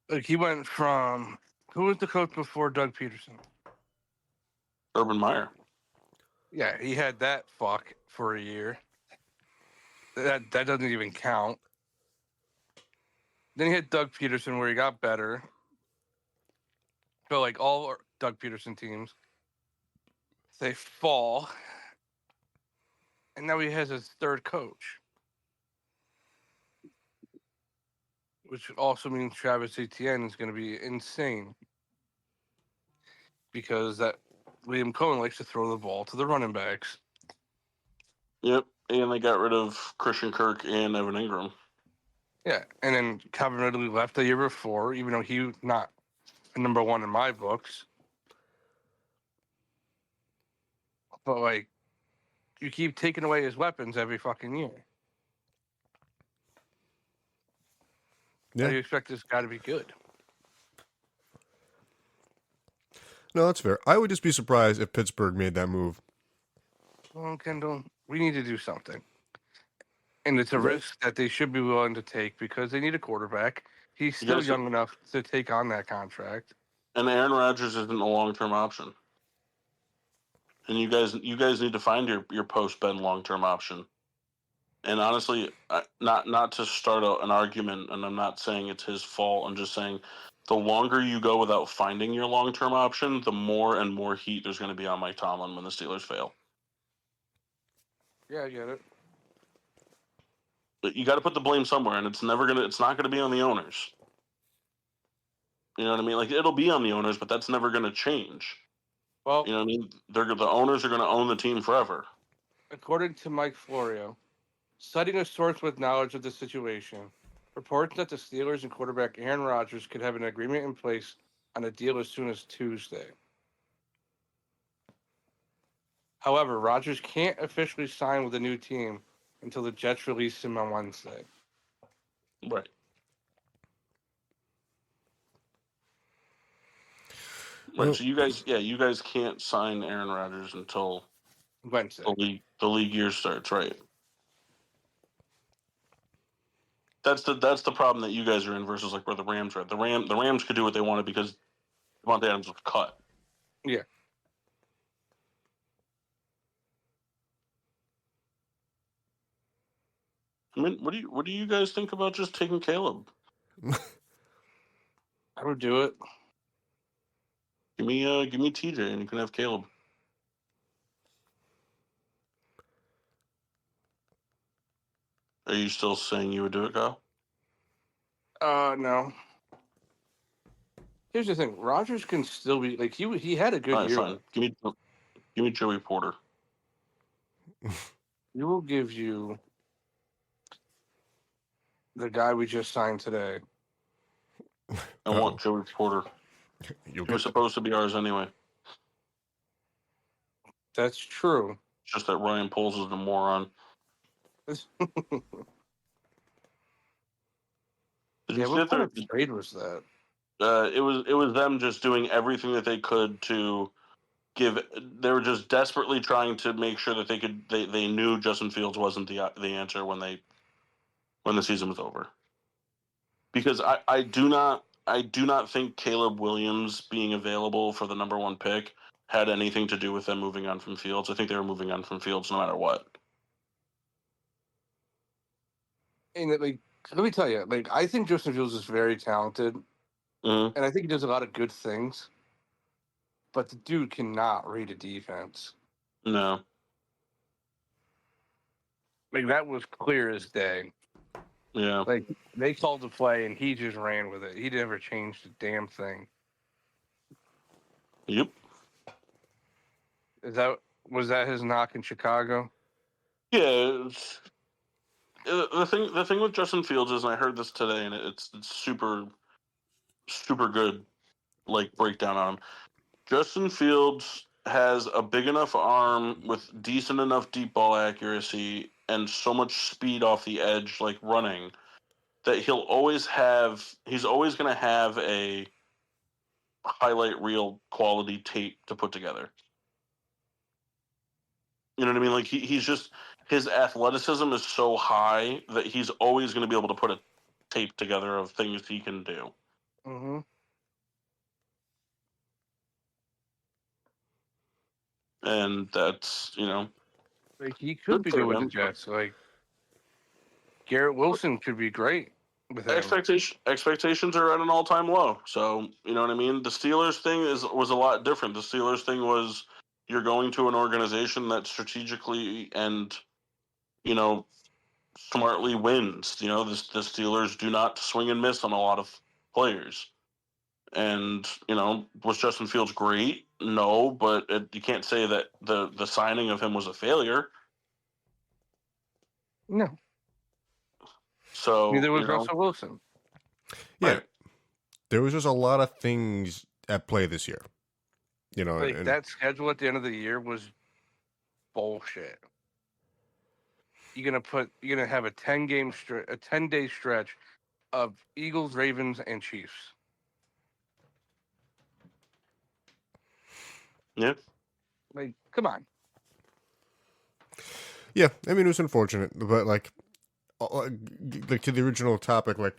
Like he went from who was the coach before Doug Peterson? Urban Meyer. Yeah, he had that fuck for a year. That doesn't even count. Then he had Doug Peterson where he got better. But like all Doug Peterson teams, they fall. And now he has his third coach. Which also means Travis Etienne is going to be insane. Because that Liam Cohen likes to throw the ball to the running backs. Yep, and they got rid of Christian Kirk and Evan Ingram. Yeah, and then Calvin Ridley left the year before, even though he not a number one in my books. But like, you keep taking away his weapons every fucking year. How do you expect this guy to be good? No, that's fair. I would just be surprised if Pittsburgh made that move. Well, Kendall, we need to do something. And it's a risk that they should be willing to take because they need a quarterback. He's still young enough to take on that contract. And Aaron Rodgers isn't a long-term option. And you guys need to find your post-Ben long-term option. And honestly, not to start an argument, and I'm not saying it's his fault. I'm just saying the longer you go without finding your long-term option, the more and more heat there's going to be on Mike Tomlin when the Steelers fail. Yeah, I get it. But you got to put the blame somewhere, and it's not gonna be on the owners. You know what I mean? Like, it'll be on the owners, but that's never going to change. Well, you know what I mean? The owners are going to own the team forever. According to Mike Florio, citing a source with knowledge of the situation, reports that the Steelers and quarterback Aaron Rodgers could have an agreement in place on a deal as soon as Tuesday. However, Rodgers can't officially sign with a new team until the Jets release him on Wednesday. Right. Right. So you guys can't sign Aaron Rodgers until Wednesday. The league year starts, right? That's the problem that you guys are in versus like where the Rams are. The Rams could do what they wanted because Devontae Adams was cut. Yeah. I mean, what do you guys think about just taking Caleb? I would do it. Give me TJ and you can have Caleb. Are you still saying you would do it, Kyle? No. Here's the thing: Rodgers can still be like he had a good All right, year. fine. Give me Joey Porter. He will give you the guy we just signed today. I want Joey Porter. He was supposed to be ours anyway. That's true. It's just that Ryan Poles is a moron. What kind of trade was that? It was them just doing everything that they could to give. They were just desperately trying to make sure that they knew Justin Fields wasn't the answer when the season was over. Because I do not think Caleb Williams being available for the number one pick had anything to do with them moving on from Fields. I think they were moving on from Fields no matter what. And like, let me tell you, like, I think Justin Fields is very talented, and I think he does a lot of good things. But the dude cannot read a defense. No. Like, that was clear as day. Yeah. Like, they called the play, and he just ran with it. He never changed a damn thing. Yep. Was that his knock in Chicago? Yeah. The thing with Justin Fields is, and I heard this today, and it's super, super good, like, breakdown on him. Justin Fields has a big enough arm with decent enough deep ball accuracy and so much speed off the edge, like running, that he's always going to have a highlight reel quality tape to put together. You know what I mean? Like he's just his athleticism is so high that he's always going to be able to put a tape together of things he can do. Mm-hmm. And that's, Like he could be for good with the them. Jets. Like Garrett Wilson could be great with him. Expectations are at an all-time low. So, you know what I mean? The Steelers thing was a lot different. The Steelers thing was you're going to an organization that strategically and, smartly wins. The Steelers do not swing and miss on a lot of players. And, was Justin Fields great? No, but you can't say that the signing of him was a failure. No, So, neither was Russell Wilson. Yeah, right. there was just a lot of things at play this year. Like and that schedule at the end of the year was bullshit. You're gonna have a 10-day stretch of Eagles, Ravens, and Chiefs. Yeah. Like, come on. yeah, I mean it was unfortunate, but like to the original topic, like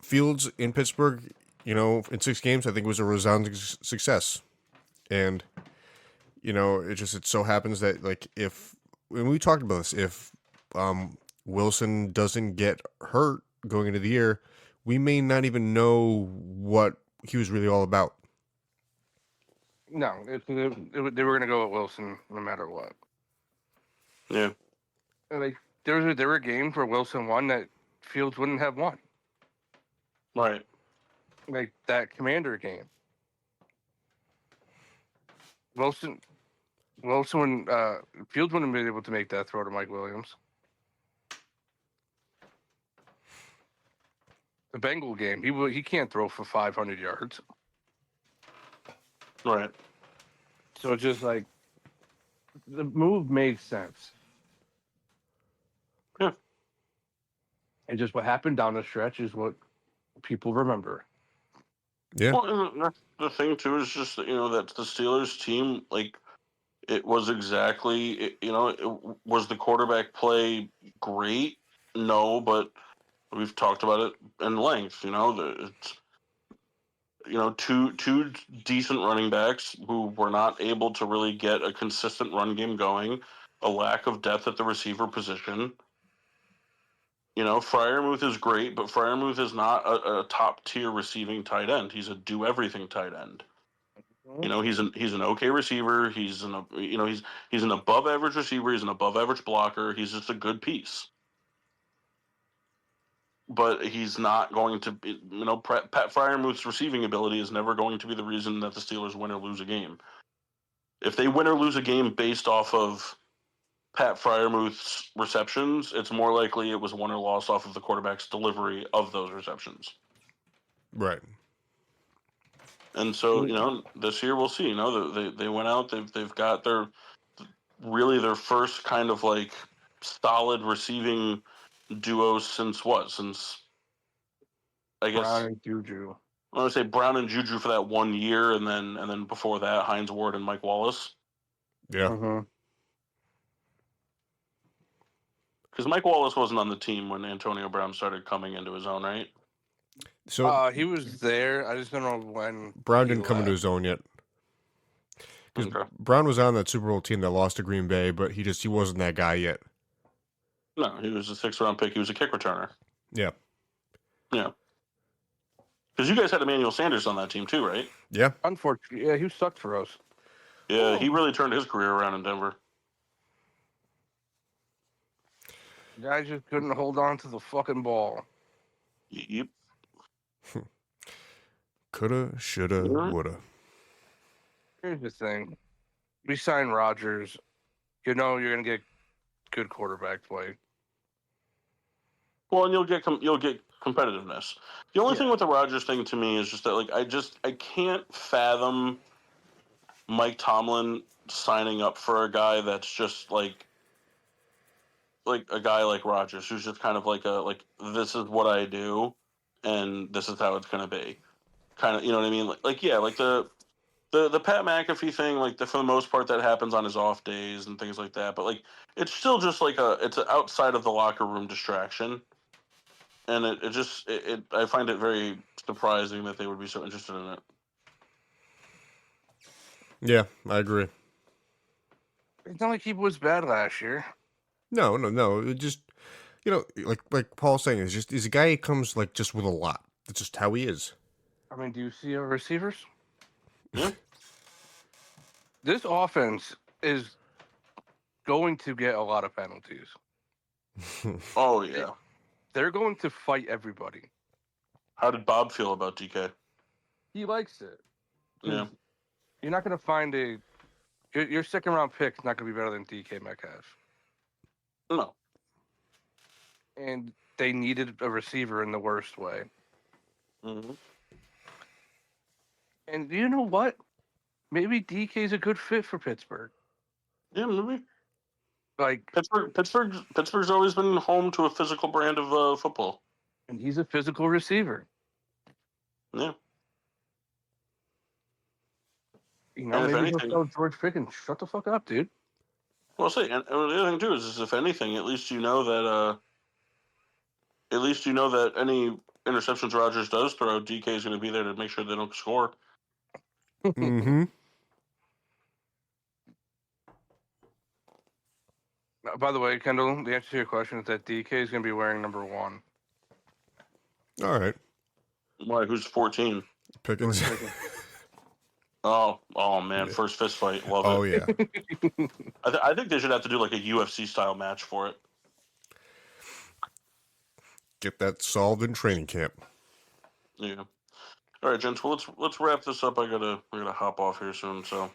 Fields in Pittsburgh, in 6 games, I think it was a resounding success, and it so happens that like when we talked about this, if Wilson doesn't get hurt going into the year, we may not even know what he was really all about. No, they were going to go with Wilson no matter what. Yeah. Like there were games where Wilson won that Fields wouldn't have won. Right. Like that Commander game. Wilson when Fields wouldn't have been able to make that throw to Mike Williams. The Bengal game, he can't throw for 500 yards. Right. So it's just like the move made sense. Yeah. And just what happened down the stretch is what people remember. Yeah. Well, and the thing too is just that that the Steelers team, like, it was exactly was the quarterback play great? No, but we've talked about it in length. It's two decent running backs who were not able to really get a consistent run game going, a lack of depth at the receiver position. Freiermuth is great, but Freiermuth is not a top tier receiving tight end. He's a do everything tight end. He's an okay receiver. He's an above average receiver. He's an above average blocker. He's just a good piece. But he's not going to be, Pat Freiermuth's receiving ability is never going to be the reason that the Steelers win or lose a game. If they win or lose a game based off of Pat Freiermuth's receptions, it's more likely it was won or lost off of the quarterback's delivery of those receptions. Right. And so, this year we'll see. They went out. They've got their first kind of like solid receiving duos since I guess Brown and Juju. I want to say Brown and Juju for that 1 year, and then before that Hines Ward and Mike Wallace. Yeah. Mm-hmm. Because Mike Wallace wasn't on the team when Antonio Brown started coming into his own, right? So He was there. I just don't know when. Brown he didn't come into left. his own yet. Because Okay. Brown was on that Super Bowl team that lost to Green Bay, but he wasn't that guy yet. No, he was a 6th-round pick. He was a kick returner. Yeah. Yeah. Because you guys had Emmanuel Sanders on that team too, right? Yeah. Unfortunately, yeah, he sucked for us. Yeah, he really turned his career around in Denver. Guy just couldn't hold on to the fucking ball. Yep. Coulda, shoulda, Yeah. woulda. Here's the thing: we signed Rodgers. You're gonna get good quarterback play. Well, and you'll get competitiveness. The only Yeah. thing with the Rodgers thing to me is just that, like, I can't fathom Mike Tomlin signing up for a guy that's just like a guy like Rodgers, who's just kind of like this is what I do, and this is how it's gonna be. Kind of, you know what I mean? Like yeah, like the the Pat McAfee thing, like for the most part, that happens on his off days and things like that. But like, it's still just like it's an outside of the locker room distraction, and I find it very surprising that they would be so interested in it. Yeah, I agree. It's not like he was bad last year. No. It just, like Paul's saying, he's a guy who comes like just with a lot. That's just how he is. I mean, do you see our receivers? Yeah. This offense is going to get a lot of penalties. Oh yeah. They're going to fight everybody. How did Bob feel about DK? He likes it. Yeah. You're not going to find your second round pick is not going to be better than DK Metcalf. No. And they needed a receiver in the worst way. Mm-hmm. And you know what? Maybe DK is a good fit for Pittsburgh. Yeah, maybe. Like Pittsburgh's always been home to a physical brand of football. And he's a physical receiver. Yeah. You know, And if maybe anything, he'll tell George Pickens, shut the fuck up, dude. Well, say, and the other thing too is if anything, at least you know that any interceptions Rodgers does throw, DK is going to be there to make sure they don't score. Mm-hmm. By the way, Kendall, the answer to your question is that DK is going to be wearing number 1. All right. Why? Who's 14? Pickens. Oh man, first fist fight, love it. Oh yeah. I think they should have to do like a UFC style match for it. Get that solved in training camp. Yeah. All right, gents. Well, let's wrap this up. I gotta hop off here soon. So.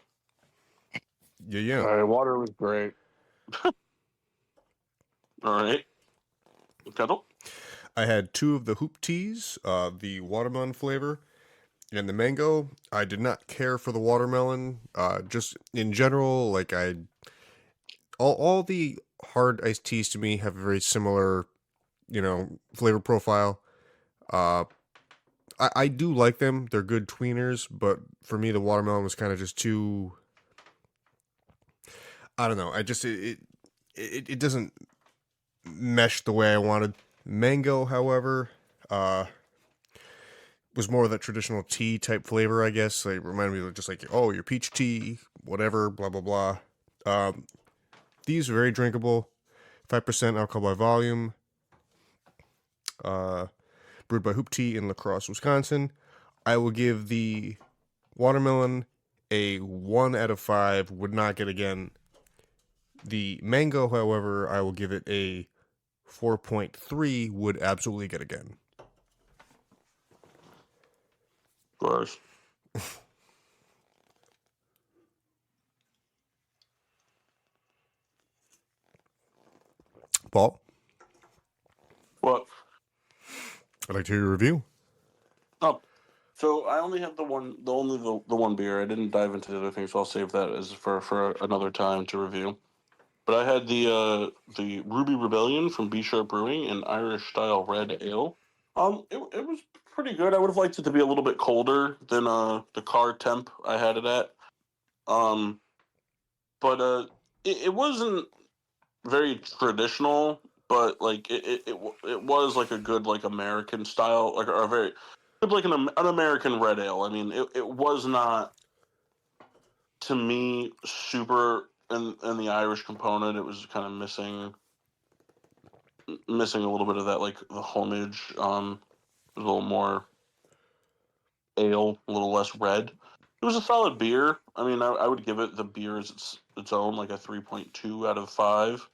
Yeah. All right, water was great. All right. Kendall? I had 2 of the hoop teas, the watermelon flavor and the mango. I did not care for the watermelon. Just in general, like all the hard iced teas to me have a very similar, flavor profile. I do like them. They're good tweeners, but for me, the watermelon was kind of just too. I don't know. I just it doesn't mesh the way I wanted. Mango, however, was more of that traditional tea type flavor, I guess. Like, reminded me of just like, oh, your peach tea, whatever, blah blah blah. These are very drinkable, 5% alcohol by volume. Brewed by Hoop Tea in La Crosse, Wisconsin. I will give the watermelon a 1 out of 5. Would not get again. The mango, however, I will give it a 4.3. Would absolutely get again. Gross. Paul? What? I'd like to hear your review. Oh, so I only have the one beer. I didn't dive into the other things, so I'll save that as for another time to review. But I had the Ruby Rebellion from B Sharp Brewing, an Irish style red ale. It was pretty good. I would have liked it to be a little bit colder than the car temp I had it at. But it wasn't very traditional, but like it was like a good like American style, like a very good like an American red ale. I mean, it was not to me super in the Irish component. It was kind of missing a little bit of that like the homage. It was a little more ale, a little less red. It was a solid beer. I mean, I would give it the beer as its own, like a 3.2 out of 5.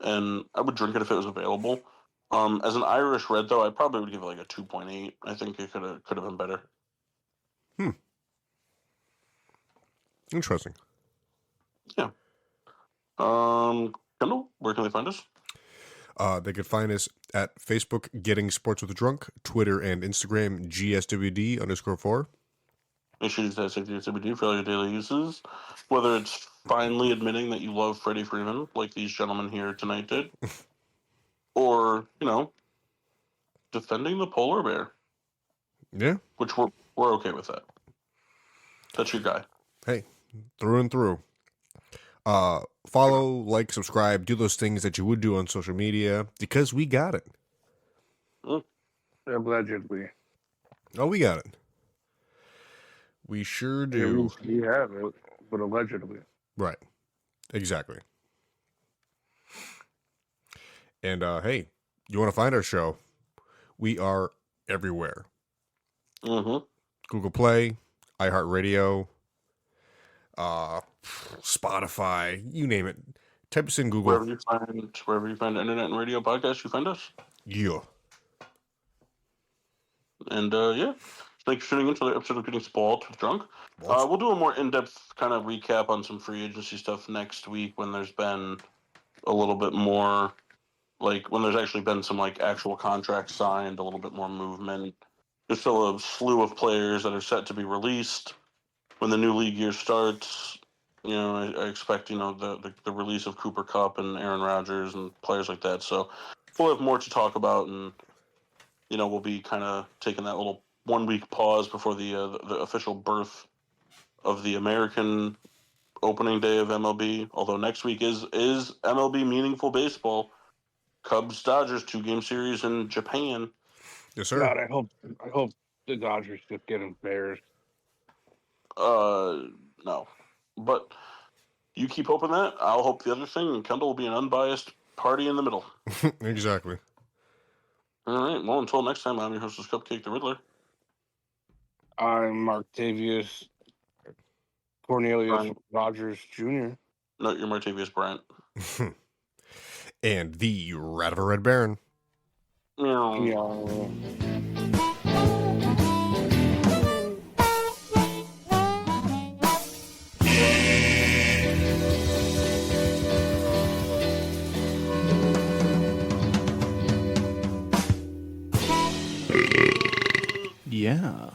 And I would drink it if it was available. As an Irish red, though, I probably would give it like a 2.8. I think it could have been better. Interesting. Yeah. Kendall, where can they find us? They could find us at Facebook, Getting Sports with Drunk, Twitter and Instagram, GSWD_4. Make sure you use that GSWD for all your daily uses. Whether it's finally admitting that you love Freddie Freeman, like these gentlemen here tonight did, or, defending the polar bear. Yeah. Which we're okay with that. That's your guy. hey, through and through. Follow, like, subscribe, do those things that you would do on social media because we got it. Allegedly. Oh, we got it. We sure Yeah, do. we have it, but allegedly. Right. Exactly. And hey, you want to find our show? We are everywhere. Mm-hmm. Google Play, iHeartRadio, Spotify, you name it. Type us in Google. Wherever you find internet and radio podcasts, you find us. Yeah. And yeah, thanks for tuning in to the episode of Getting Spoiled with Drunk. We'll do a more in-depth kind of recap on some free agency stuff next week when there's been a little bit more, like when there's actually been some like actual contracts signed, a little bit more movement. There's still a slew of players that are set to be released when the new league year starts. You know, I expect, you know, the release of Cooper Kupp and Aaron Rodgers and players like that. So we'll have more to talk about, and you know, we'll be kind of taking that little 1 week pause before the official birth of the American opening day of MLB. Although next week is MLB meaningful baseball. Cubs Dodgers 2-game series in Japan. Yes, sir. God, I hope the Dodgers just get embarrassed. No, but you keep hoping that. I'll hope the other thing, and Kendall will be an unbiased party in the middle. Exactly. All right. Well, until next time, I'm your hostess, Cupcake the Riddler. I'm Martavius Cornelius Right. Rogers Jr. No, you're Martavius Bryant. And the Rat of a Red Baron. Meow. Yeah. Yeah.